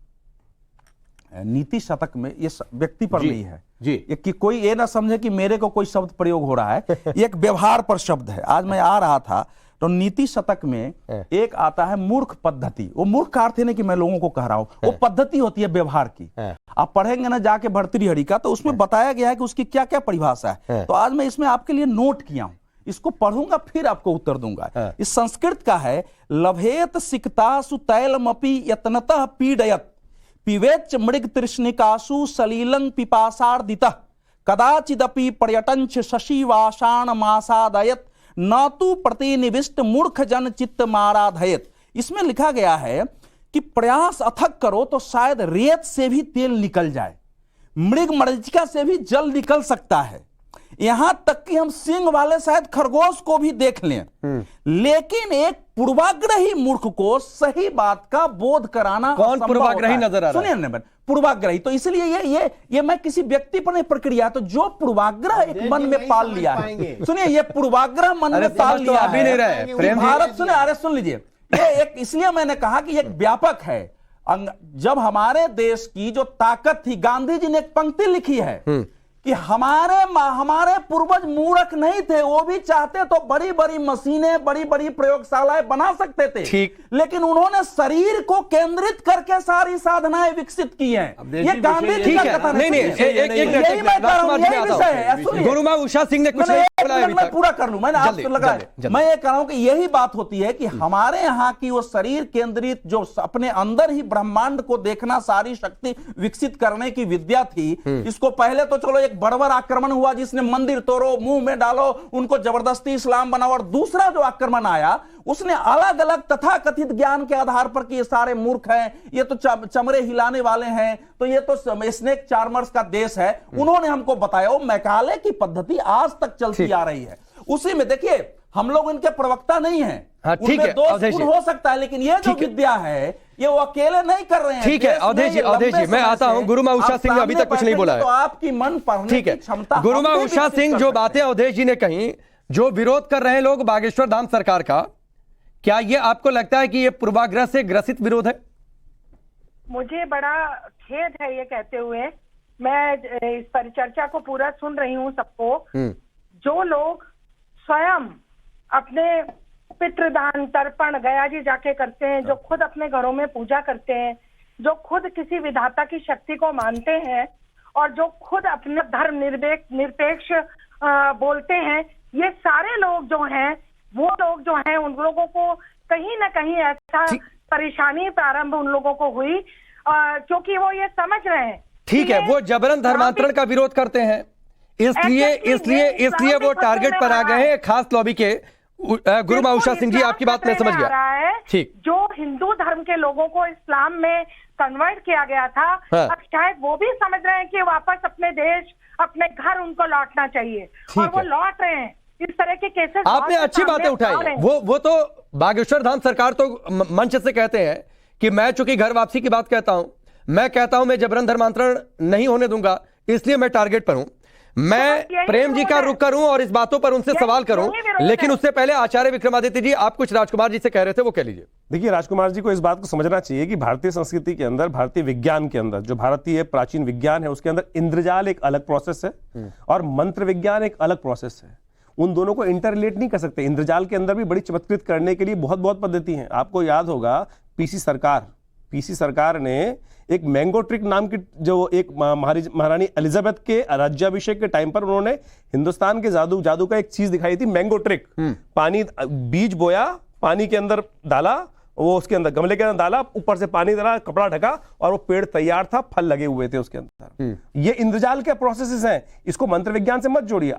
नीति शतक में ये व्यक्ति पर नहीं है जी, कि कोई ये ना समझे कि मेरे को कोई शब्द प्रयोग हो रहा है, ये एक व्यवहार पर शब्द है। आज मैं आ रहा था तो नीति शतक में एक आता है मूर्ख पद्धति। वो मूर्ख का अर्थ है नहीं कि मैं लोगों को कह रहा हूं, वो पद्धति होती है व्यवहार की। आप पढ़ेंगे ना जाके भर्तृहरि का, तो उसमें बताया गया है कि उसकी क्या क्या परिभाषा है। तो आज मैं इसमें आपके लिए नोट किया हूं, इसको पढ़ूंगा फिर आपको उत्तर दूंगा। इस संस्कृत का है, लभेत सिकतासु तैलमपि यत्नतः पीडयत पिवेच्च मृग तृष्णिकासु सलीलं पिपासार्दितः कदाचिदपि पर्यटंच शशिवाषाण मासादयत न तु प्रतिनिविष्ट मूर्ख जन चित्त माराधयत। इसमें लिखा गया है कि प्रयास अथक करो तो शायद रेत से भी तेल निकल जाए, मृग मरीचिका से भी जल निकल सकता है, यहां तक कि हम सिंह वाले शायद खरगोश को भी देख लें, लेकिन एक पूर्वाग्रही मूर्ख को सही बात का बोध कराना कौन पूर्वाग्रही नजर आ रहा है? सुनिए, पूर्वाग्रही तो इसलिए ये मैं किसी व्यक्ति पर नहीं प्रक्रिया, तो जो पूर्वाग्रह एक मन में पाल लिया है, सुनिए, ये पूर्वाग्रह मन में पाल लिया अभी नहीं रहे भारत। सुनिए, अरे सुन लीजिए, ये एक, इसलिए मैंने कहा कि एक व्यापक है। जब हमारे देश की जो ताकत थी, गांधी जी ने एक पंक्ति लिखी है कि हमारे पूर्वज मूर्ख नहीं थे, वो भी चाहते तो बड़ी बड़ी मशीनें, बड़ी बड़ी प्रयोगशालाएं बना सकते थे, ठीक, लेकिन उन्होंने शरीर को केंद्रित करके सारी साधनाएं विकसित की हैं। ये गांधी जी का कथन है। नहीं, गुरुमा उषा सिंह ने कुछ मैं पूरा कर लूं, मैंने आपसे लग रहा है, मैं ये कह रहा हूं कि यही बात होती है कि हमारे यहाँ की वो शरीर केंद्रित, जो अपने अंदर ही ब्रह्मांड को देखना, सारी शक्ति विकसित करने की विद्या थी, इसको पहले तो चलो एक बर्बर आक्रमण हुआ जिसने मंदिर तोड़ो, मुंह में डालो, उनको जबरदस्ती इस्लाम बनाओ, और दूसरा जो आक्रमण आया उसने अलग अलग तथाकथित ज्ञान के आधार पर कि ये सारे मूर्ख हैं, ये तो चमड़े हिलाने वाले हैं, तो ये तो स्नेक चार्मर्स का देश है, उन्होंने हमको बताया। वो मैकाले की पद्धति आज तक चलती आ रही है। उसी में देखिए, हम लोग इनके प्रवक्ता नहीं है, ठीक है, दोष गुण हो सकता है, लेकिन ये जो विद्या है ये वो अकेले नहीं कर रहे हैं। ठीक है अवधेश जी, मैं आता हूं। गुरुमा उषा सिंह ने अभी तक कुछ नहीं बोला है, तो आपकी मन पढ़ने की क्षमता। गुरुमा उषा सिंह, जो बातें अवधेश जी ने कही, जो विरोध कर रहे हैं लोग बागेश्वर धाम सरकार का, क्या ये आपको लगता है कि ये पूर्वाग्रह से ग्रसित विरोध है? मुझे बड़ा खेद है ये कहते हुए, मैं इस परिचर्चा को पूरा सुन रही हूँ सबको। जो लोग स्वयं अपने पितृदान, तर्पण, गया जी जाके करते हैं, जो खुद अपने घरों में पूजा करते हैं, जो खुद किसी विधाता की शक्ति को मानते हैं, और जो खुद अपना धर्म निरपेक्ष बोलते हैं, ये सारे लोग जो हैं, वो लोग जो हैं, उन लोगों को कहीं ना कहीं ऐसा परेशानी प्रारंभ उन लोगों को हुई, क्योंकि वो ये समझ रहे हैं। ठीक है, वो जबरन धर्मांतरण का विरोध करते हैं, इसलिए वो टारगेट पर आ गए हैं खास लॉबी के। गुरुमा उषा सिंह जी, आपकी बात मैं समझ गया। ठीक, जो हिंदू धर्म के लोगों को इस्लाम में कन्वर्ट किया गया था, अब शायद वो भी समझ रहे हैं कि वापस अपने देश, अपने घर उनको लौटना चाहिए, और वो लौट रहे हैं। इस तरह के केसेस आपने अच्छी बातें उठाई। वो तो बागेश्वर धाम सरकार तो मंच से कहते हैं कि मैं चूंकि घर वापसी की बात कहता हूं, मैं कहता हूं मैं जबरन धर्मांतरण नहीं होने दूंगा, इसलिए मैं टारगेट पर हूं। मैं प्रेम जी का रुख करूं और इस बातों पर उनसे सवाल करूं, लेकिन उससे पहले आचार्य विक्रमादित्य जी, आप कुछ राजकुमार जी से कह रहे थे, वो कह लीजिए। देखिए, राजकुमार जी को इस बात को समझना चाहिए कि भारतीय संस्कृति के अंदर, भारतीय विज्ञान के अंदर, जो भारतीय प्राचीन विज्ञान है, उसके अंदर इंद्रजाल एक अलग प्रोसेस है और मंत्र विज्ञान एक अलग प्रोसेस है। उन दोनों को इंटररिलेट नहीं कर सकते। इंद्रजाल के अंदर भी बड़ी चमत्कृत करने के लिए बहुत बहुत पद्धति है। आपको याद होगा पीसी सरकार ने एक मैंगो ट्रिक नाम की, जो एक महारानी एलिजाबेथ के राज्याभिषेक के टाइम पर उन्होंने हिंदुस्तान के जादू का एक चीज दिखाई थी, मैंगो ट्रिक। पानी, बीज बोया, पानी के अंदर डाला वो उसके अंदर गमले के अंदर डाला, ऊपर से पानी डाला, कपड़ा ढका और वो पेड़ तैयार था, फल लगे हुए थे उसके अंदर। ये इंद्रजाल के प्रोसेसेस हैं, इसको मंत्र विज्ञान से मत जोड़िए।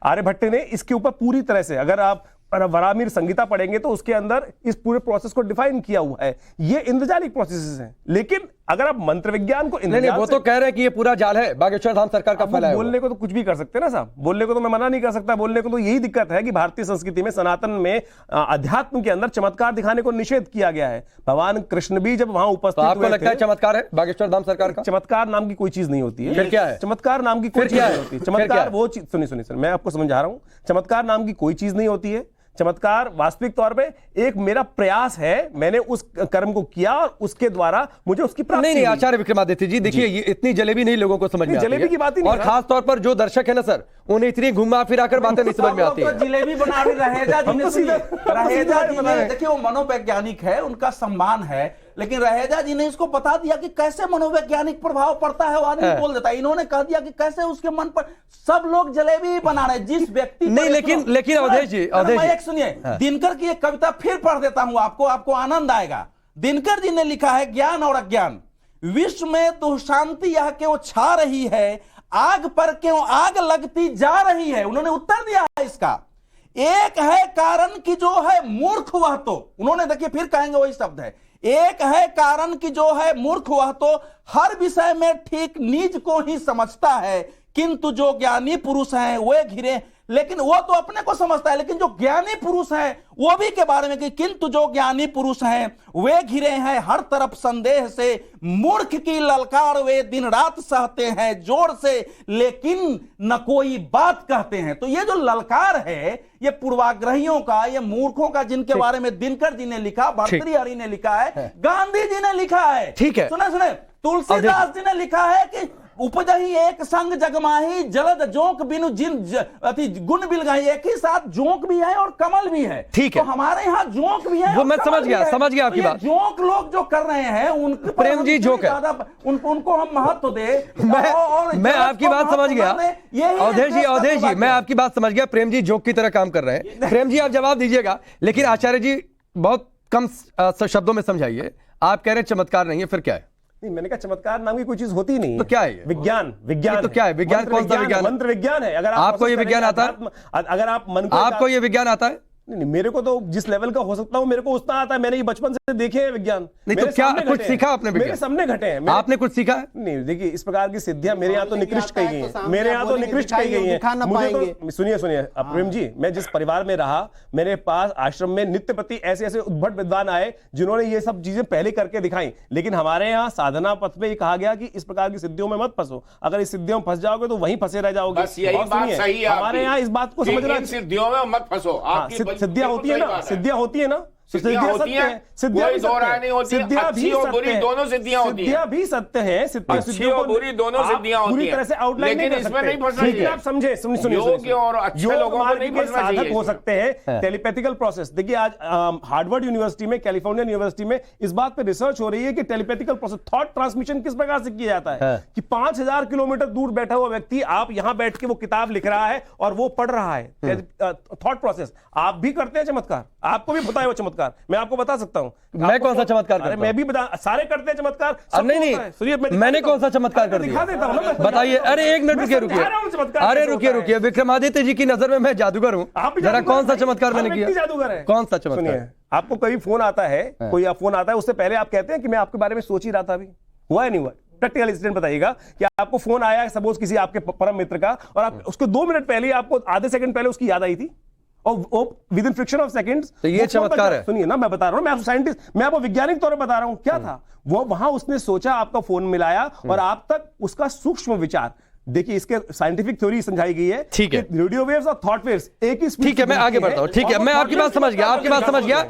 आर्यभट्ट ने इसके ऊपर पूरी तरह से, अगर आप वरामिर संगीता पढ़ेंगे तो उसके अंदर इस पूरे प्रोसेस को डिफाइन किया हुआ है। ये इंद्रजालिक प्रोसेसेस हैं, लेकिन अगर आप मंत्र विज्ञान को नहीं, वो तो कह रहे हैं कि ये पूरा जाल है, बागेश्वर धाम सरकार का फैलाया हुआ। बोलने को तो कुछ भी कर सकते हैं ना साहब, बोलने को तो मैं मना नहीं कर सकता। बोलने को तो यही दिक्कत है कि भारतीय संस्कृति में, सनातन में, अध्यात्म के अंदर चमत्कार दिखाने को निषेध किया गया है। भगवान कृष्ण भी जब वहां उपस्थित, आपको लगता है चमत्कार है बागेश्वर धाम सरकार का? चमत्कार नाम की कोई चीज नहीं होती है। फिर क्या है? चमत्कार नाम की कोई चीज नहीं होती। चमत्कार वो चीज, सुनिए मैं आपको समझा रहा हूं, चमत्कार नाम की कोई चीज नहीं होती है। चमत्कार वास्तविक तौर पे एक मेरा प्रयास है, मैंने उस कर्म को किया और उसके द्वारा मुझे उसकी प्राप्ति। नहीं, आचार्य विक्रमादित्य जी, देखिए ये इतनी जलेबी नहीं लोगों को समझ में आती है। जलेबी की बात ही नहीं, और खास तौर पर जो दर्शक है ना सर, उन्हें इतनी घुमा फिरा कर बातें नहीं समझ में आती है। जिलेबी बना रहे रहेजा जी ने, देखिए वो मनोवैज्ञानिक है, उनका सम्मान है, लेकिन रहेजा जी ने इसको बता दिया कि कैसे मनोवैज्ञानिक प्रभाव पड़ता है, वो आदमी बोल देता है। इन्होंने कह दिया कि कैसे उसके मन पर, सब लोग जलेबी बना रहे जिस व्यक्ति नहीं, लेकिन अवधेश जी, एक सुनिए, दिनकर की एक कविता फिर पढ़ देता हूं आपको आनंद आएगा। दिनकर जी ने लिखा है, ज्ञान और अज्ञान, विश्व में तो शांति यह क्यों छा रही है, आग पर क्यों आग लगती जा रही है। उन्होंने उत्तर दिया है इसका, एक है कारण कि जो है मूर्ख वह तो, उन्होंने देखिए फिर कहेंगे वही शब्द है, एक है कारण कि जो है मूर्ख वह तो हर विषय में ठीक नीच को ही समझता है, किंतु जो ज्ञानी पुरुष हैं वे घिरे, लेकिन वो तो अपने को समझता है, लेकिन जो ज्ञानी पुरुष हैं वो भी के बारे में कि किंतु जो ज्ञानी पुरुष हैं वे घिरे हैं हर तरफ संदेह से, मूर्ख की ललकार वे दिन रात सहते हैं जोर से, लेकिन न कोई बात कहते हैं। तो ये जो ललकार है, ये पूर्वाग्रहियों का, ये मूर्खों का, जिनके बारे में दिनकर जी ने लिखा, भर्तृहरि ने लिखा है, गांधी जी ने लिखा है, ठीक है, सुने तुलसीदास जी ने लिखा है कि उपजही एक संग जगमाही, जलद जोंक बिनु जिन अति गुण बिल गई। एक ही साथ जोंक भी है और कमल भी है। ठीक है, तो हमारे यहाँ जोंक भी है, वो मैं समझ गया आपकी बात। जोंक लोग जो कर रहे हैं उनके प्रेम जी जोक है, उनको हम महत्व दे। मैं आपकी बात समझ गया अवधेश जी, मैं आपकी बात समझ गया। प्रेम जी जोक की तरह काम कर रहे हैं। प्रेम जी आप जवाब दीजिएगा, लेकिन आचार्य जी बहुत कम शब्दों में समझाइए। आप कह रहे हैं चमत्कार नहीं है, फिर क्या है? नहीं, मैंने कहा चमत्कार नाम की कोई चीज होती नहीं है। तो क्या है? विज्ञान तो क्या है? विज्ञान कौन सा विज्ञान? मंत्र विज्ञान है। अगर आपको ये विज्ञान आता है? अगर आप मन को, आपको ये विज्ञान आता है? नहीं, मेरे को तो जिस लेवल का हो सकता हूं मेरे को उतना आता है। मैंने ये बचपन से देखे हैं विज्ञान। नहीं तो क्या कुछ सीखा आपने? मेरे सामने घटे हैं। आपने कुछ सीखा है? नहीं, देखिए इस प्रकार की सिद्धियां मेरे यहाँ तो निकृष्ट कही गई हैं। मेरे यहाँ तो निकृष्ट कही गई हैं। मुझे तो सुनिए प्रेम जी, मैं जिस परिवार में रहा, मेरे पास आश्रम में नित्य प्रति ऐसे ऐसे उद्भट विद्वान आए जिन्होंने ये सब चीजें पहले करके दिखाई। लेकिन हमारे यहाँ साधना पथ पे ये कहा गया कि इस प्रकार की सिद्धियों में मत फंसो। अगर इस सिद्धियों में फंस जाओगे तो वहीं फंसे रह जाओगे। हमारे यहाँ इस बात को समझना, सिद्धियों में मत फंसो। सिद्धियां होती है ना, सिद्धियां होती है ना, सिद्धियां होती हैं, कोई दो राय नहीं होती, अच्छी और बुरी दोनों सिद्धियां होती हैं। सिद्धियां भी सत्य हैं, अच्छी और बुरी दोनों सिद्धियां होती हैं, पूरी तरह से आउटलाइन नहीं कर सकते। इसमें नहीं फंसना चाहिए। आप समझे, सुनिए, योग्य और अच्छे लोगों को नहीं फंसना चाहिए। साधक हो सकते हैं टेलीपैथिकल प्रोसेस। देखिए आज हार्वर्ड यूनिवर्सिटी में, कैलिफोर्निया यूनिवर्सिटी में इस बात पे रिसर्च हो रही है कि टेलीपैथिकल प्रोसेस, थॉट ट्रांसमिशन किस प्रकार से किया जाता है कि 5000 किलोमीटर दूर बैठा हुआ व्यक्ति, आप यहां बैठ के वो किताब लिख रहा है और वो पढ़ रहा है। थॉट प्रोसेस आप भी करते हैं चमत्कार, आपको भी पता है वो चमत्कार, मैं आपको बता सकता हूं। मैं कौन सा चमत्कार करता हूं? मैं भी बता, सारे करते हैं चमत्कार। नहीं, मैंने कौन सा चमत्कार कर दिया? बताइए। अरे एक मिनट रुकिए, अरे रुकिए। विक्रमादित्य जी की नजर में मैं जादूगर हूँ, जरा कौन सा चमत्कार मैंने किया? जादूगर है। कौन सा चमत्कार? आपको कभी फोन आता है, कोई फोन आता है, उससे पहले आप कहते हैं कि मैं आपके बारे में सोच ही रहा था, अभी हुआ है नहीं हुआ? प्रैक्टिकल इंसिडेंट बताइएगा कि आपको फोन आया सपोज किसी आपके परम मित्र का, और आप उसको 2 मिनट पहले, आपको आधे सेकंड पहले उसकी याद आई थी, और with in friction of seconds. तो ये चमत्कार है। सुनिए ना, मैं बता रहा हूं, मैं आपको साइंटिस्ट, मैं आपको वैज्ञानिक तौर पर बता रहा हूं क्या था वो। वहां उसने सोचा, आपका फोन मिलाया और आप तक उसका सूक्ष्म विचार। देखिए इसके साइंटिफिक थ्योरी समझाई गई है। ठीक है, रेडियो वेव्स और थॉट वेव्स एक ही स्पीड। ठीक है, मैं आगे बढ़ता हूं। ठीक है, मैं आपकी बात समझ गया,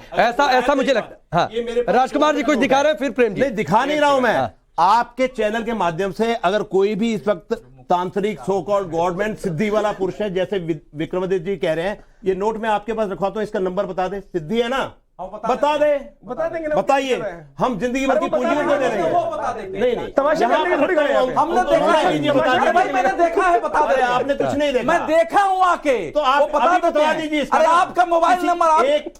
ऐसा मुझे लगता है। राजकुमार जी कुछ दिखा रहे हैं, फिर प्रेम जी। नहीं, दिखा नहीं रहा हूं मैं। आपके चैनल के माध्यम से अगर कोई भी इस वक्त तांत्रिक सो कॉल्ड गवर्नमेंट सिद्धि वाला पुरुष है, जैसे विक्रमादित्य जी कह रहे हैं, ये नोट में आपके पास रखवाता हूं, इसका नंबर बता दे। सिद्धि है ना, बता देंगे ना, बताइए। हम जिंदगी भर की पूंजी में दे देंगे। नहीं तमाशा करने थोड़ी गए हैं। हमने देखा है भाई, मैंने देखा है, बता दे। आपने कुछ नहीं देखा, मैं देखा हूँ आके, तो आप बता दीजिए। अरे आपका मोबाइल नंबर,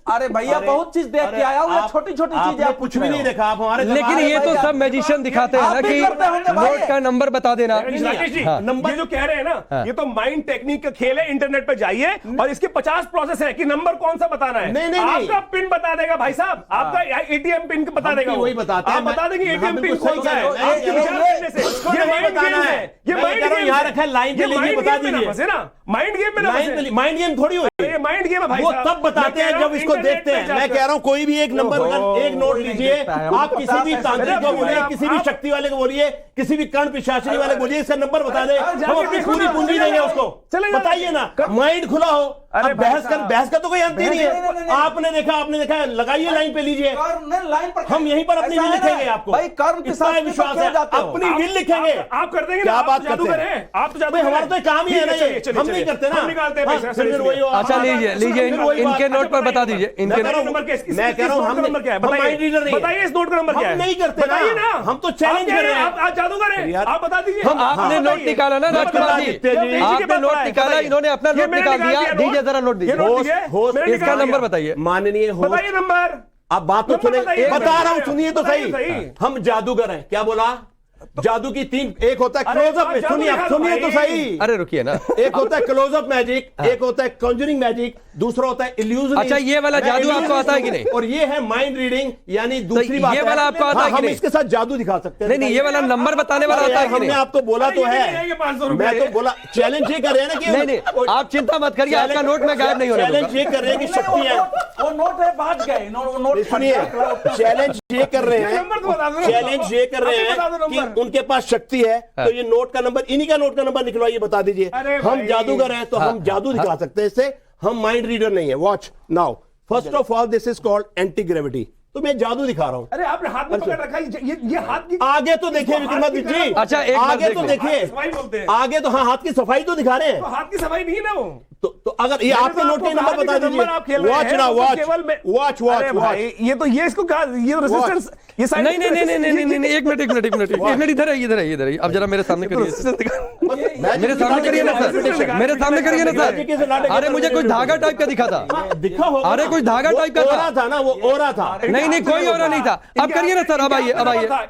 अरे भैया बहुत चीज देख के आया हूँ, छोटी छोटी चीजें आप कुछ भी नहीं देखा आप हमारे। लेकिन ये तो सब मैजिशियन दिखाते हैं ना कि नोट का नंबर बता देना। राकेश जी, ये जो कह रहे हैं ना, ये तो माइंड टेक्निक का खेल है। इंटरनेट पे जाइए और इसके 50 प्रोसेस है कि नंबर कौन सा बताना है। नहीं, आपका पिन बता देगा भाई साहब, आपका एटीएम पिन बता देगा, वही बताते हैं। आप बता देंगे एटीएम पिन कौन सा है। ये माइंड गेम है, ये माइंड यहाँ रखा है लाइन पे, लेके बता दीजिए ना। माइंड गेम में ना फंसे। माइंड गेम थोड़ी होती है, माइंड गेम है भाई वो साहब। तब बताते हैं जब इसको देखते हैं। मैं कह रहा हूँ कोई भी एक नंबर का एक नोट लीजिए, आप किसी भी तांत्रिक को बोलिए, किसी भी शक्ति वाले को बोलिए, किसी भी कर्ण पिशाचिनी वाले बोलिए, इसका नंबर बता दे, हम अपनी पूरी पूंजी देंगे उसको। बताइए ना, माइंड खुला हो। अब बहस का तो कोई अंत ही नहीं है। आपने देखा, लगाइए लाइन पे, लीजिए, हम यहीं पर अपनी विल लिखेंगे आपको। भाई कर्म के साथ विश्वास है, अपनी विल लिखेंगे। आप कर देंगे, क्या बात करते हैं आप? तो जादू, हमारा तो काम ही है ना, ये हम नहीं करते ना, निकालते हैं। अच्छा लीजिए, इनके नोट पर बता दीजिए। इनके मैं कह रहा हूँ हम क्या है, बताइए इस नोट का नंबर क्या है। नहीं करते, बताइए ना, हम तो चैलेंज कर रहे हैं। आप जादूगर हैं, आप बता दीजिए। आपने नोट निकाला ना राजकुमार जी, आपने नोट निकाला, इन्होंने अपना नोट निकाल दिया। दीजिए जरा नोट दीजिए, इसका नंबर बताइए। माननीय होस्ट, बताइए नंबर। आप बात तो सुने, बता रहा हूँ, सुनिए तो सही। हम जादूगर हैं, क्या बोला? जादू की तीन, एक होता है क्लोजअप, सुनिए तो सही। अरे रुकिए ना, एक होता है क्लोजअप मैजिक, एक होता है कॉन्जरिंग मैजिक, दूसरा होता है इल्यूजन। अच्छा, ये वाला जादू आपको आता है कि नहीं? और ये है माइंड रीडिंग, यानी दूसरी बात। ये वाला आपको आता है कि हम नहीं? इसके साथ जादू दिखा सकते हैं। नहीं, ये वाला नंबर बताने वाला आता है कि नहीं? हमने आपको बोला तो है, मैं तो बोला चैलेंज ये कर रहे हैं ना कि नहीं, आप चिंता मत करिए, आपका नोट में गायब नहीं होने दूंगा। चैलेंज ये कर रहे हैं कि शक्ति है, वो नोट है, बात गए नोट। सुनिए, चैलेंज ये कर रहे हैं कि उनके पास शक्ति है, तो ये नोट का नंबर, इन्हीं का नोट का नंबर निकलवाइए, बता दीजिए। हम जादूगर हैं तो हम जादू दिखा सकते हैं इससे, हम माइंड रीडर नहीं है। Watch now, first of all this is called anti gravity. तो मैं जादू दिखा रहा हूँ। अरे आपने हाथ में पकड़ रखा है, ये हाथ की आगे तो देखिए विक्रमादित्य जी। अच्छा, एक आगे तो देखिए, आगे तो हाँ, हाथ की सफाई तो दिखा रहे हैं। तो हाथ की सफाई नहीं है ना वो। तो अगर ये आपके नोट के नंबर बता दीजिए। वॉच ना, वॉच। ये तो ये इसको कहा, ये रेजिस्टेंस, ये साइड। नहीं, एक मिनट, इधर है। अब जरा मेरे सामने करिए, मेरे सामने करिए ना सर, मेरे सामने करिए ना सर। अरे मुझे कुछ धागा टाइप का दिखा था, दिखा होगा। अरे कुछ धागा टाइप का था ना, वो ओरा था। नहीं, कोई और नहीं था। अब करिए ना सर, अब आइए।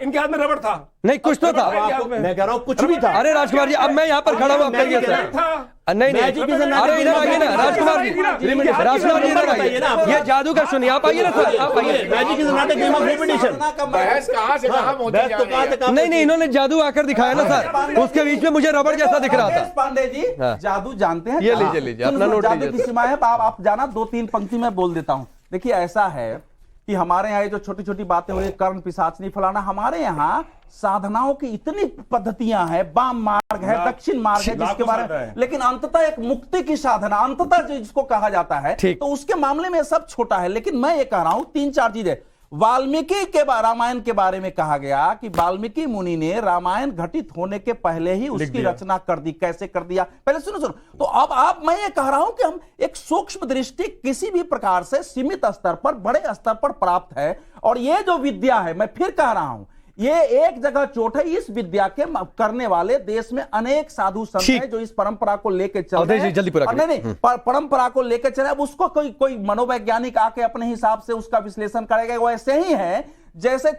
इनके हाथ में रबड़ था। नहीं, कुछ तो था। मैं कह रहा हूँ कुछ भी था। अरे राजकुमार जी, अब मैं यहाँ पर खड़ा हुआ, आप करिए सर। नहीं, अरे इधर आइए ना राजकुमार जी, इधर आइए। ये जादू का सुनिए, आप आइए ना सर, आप आइए। Magic is not a game of repetition. बहस कहाँ से कहाँ पहुंची? नहीं, इन्होंने जादू आकर दिखाया ना सर, उसके बीच में मुझे रबड़ जैसा दिख रहा था। पांडे जी, जादू जानते हैं? ये लीजिए, अपना नोट लीजिए। जादू की सीमा है, आप जाना, 2-3 पंक्ति में बोल देता हूँ। देखिए, ऐसा है कि हमारे यहाँ जो छोटी छोटी बातें हो रही, कर्ण पिशाचनी फलाना, हमारे यहाँ साधनाओं की इतनी पद्धतियां हैं, वाम मार्ग है, दक्षिण मार्ग है, जिसके बारे में, लेकिन अंततः एक मुक्ति की साधना, अंततः जिसको कहा जाता है, तो उसके मामले में सब छोटा है। लेकिन मैं ये कह रहा हूं 3-4 चीजें। वाल्मीकि के रामायण के बारे में कहा गया कि वाल्मीकि मुनि ने रामायण घटित होने के पहले ही उसकी रचना कर दी। कैसे कर दिया? पहले सुनो। तो अब मैं ये कह रहा हूं कि हम एक सूक्ष्म दृष्टि किसी भी प्रकार से सीमित स्तर पर, बड़े स्तर पर प्राप्त है। और ये जो विद्या है, मैं फिर कह रहा हूं, ये एक जगह चोट है। इस विद्या के करने वाले देश में अनेक साधु संत हैं जो इस परंपरा को लेकर चल रहे हैं। जल्दी पूरा नहीं, परंपरा को लेकर चले। अब उसको कोई मनोवैज्ञानिक आके अपने हिसाब से उसका विश्लेषण करेगा। वो ऐसे ही है जैसे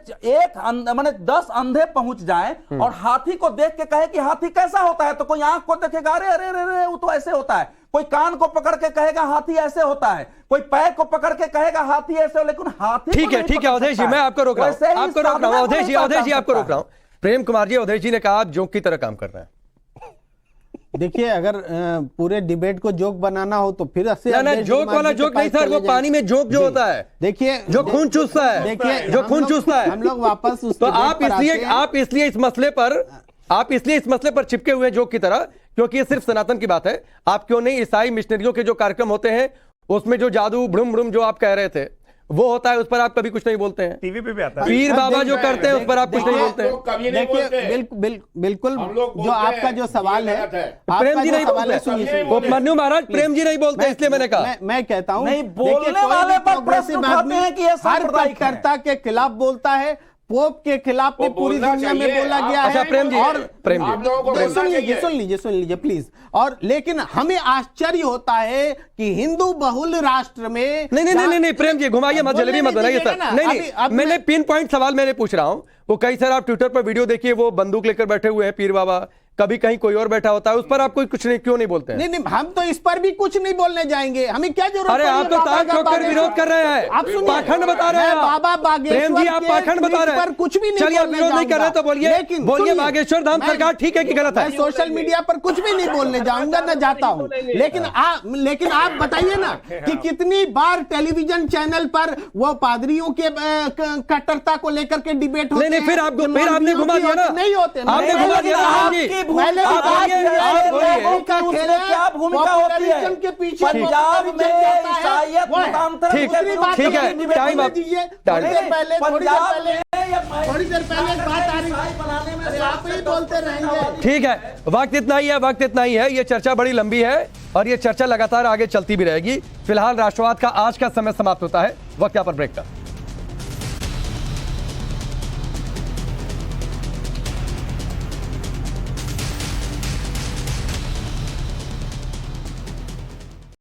10 अंधे पहुंच जाएं और हाथी को देख के कहे कि हाथी कैसा होता है, तो कोई आंख को देखेगा, अरे वो तो ऐसे होता है। कोई कान को पकड़ के कहेगा हाथी ऐसे होता है, कोई पैर को पकड़ के कहेगा हाथी ऐसे, लेकिन हाथी। ठीक है अवधेश जी, मैं आपको रोक रहा हूं, अवधेश जी आपको रोक रहा हूं। प्रेम कुमार जी, अवधेश जी ने कहा आप जोक की तरह काम कर रहे हैं। देखिए, अगर पूरे डिबेट को जोक बनाना हो तो फिर जोक वाला जोक नहीं सर, वो पानी में जोक जो होता है, देखिए, जो खून चूसता है, देखिए जो खून चूसता है, हम लोग वापस उस तो आप इसलिए इस मसले पर चिपके हुए जोक की तरह, क्योंकि ये सिर्फ सनातन की बात है। आप क्यों नहीं ईसाई मिशनरियों के जो कार्यक्रम होते हैं उसमें जो जादू भ्रुम भ्रुम जो आप कह रहे थे, वो होता है, उस पर आप कभी कुछ नहीं बोलते हैं। टीवी पे भी आता है। पीर बाबा जो करते हैं उस पर आप कुछ नहीं बोलते हैं। देखिए बिल्कुल जो आपका जो सवाल है, प्रेम जी नहीं बोलते, उपमन्यु महाराज प्रेम जी नहीं बोलते, इसलिए मैंने कहा। मैं कहता हूं नहीं, बोलने वाले पर प्रश्न उठाते हैं कि ये सांप्रदायिक है। हर पत्रकर्ता के खिलाफ बोलता है, पोप के खिलाफ भी पूरी दुनिया में बोला गया है। अच्छा प्रेम जी, और प्रेम जी सुन लीजिए प्लीज। और लेकिन हमें आश्चर्य होता है कि हिंदू बहुल राष्ट्र में नहीं प्रेम जी घुमाइए मत, जलेबी मत बनाइए सर। नहीं, मैंने पिन पॉइंट सवाल मैंने पूछ रहा हूं। वो कई सर आप ट्विटर पर वीडियो देखिए, वो बंदूक लेकर बैठे हुए हैं पीर बाबा, कभी कहीं कोई और बैठा होता है, उस पर आप कोई कुछ नहीं क्यों नहीं बोलते हैं? नहीं, हम तो इस पर भी कुछ नहीं बोलने जाएंगे, हमें क्या जरूरत? अरे आप तो ताक ठोकर विरोध कर रहे हैं, आप सुनिए, पाखंड बता रहे हैं बाबा बागेश्वर प्रेम जी, आप पाखंड बता रहे हैं। कुछ भी नहीं, चलिए आप विरोध नहीं कर रहे तो बोलिए, बोलिए बागेश्वर धाम सरकार ठीक है कि गलत है? मैं सोशल मीडिया पर कुछ भी नहीं बोलने जाऊंगा, न जाता हूं। लेकिन आप बताइए ना कि कितनी बार टेलीविजन चैनल पर वो पादरियों के कट्टरता को लेकर के डिबेट होते हैं। फिर आपने घुमा दिया ना, नहीं होते, आपने घुमा दिया। क्या भूमिका होती है के पीछे? पंजाब में ईसाईयत मतांतर ठीक है, टाइम आप दीजिए। थोड़ी देर पहले एक बात आ रही है, आप ही बोलते रहेंगे। ठीक है, वक्त इतना ही है। ये चर्चा बड़ी लंबी है और ये चर्चा लगातार आगे चलती भी रहेगी। फिलहाल राष्ट्रवाद का आज का समय समाप्त होता है। वक्त यहाँ पर ब्रेक का।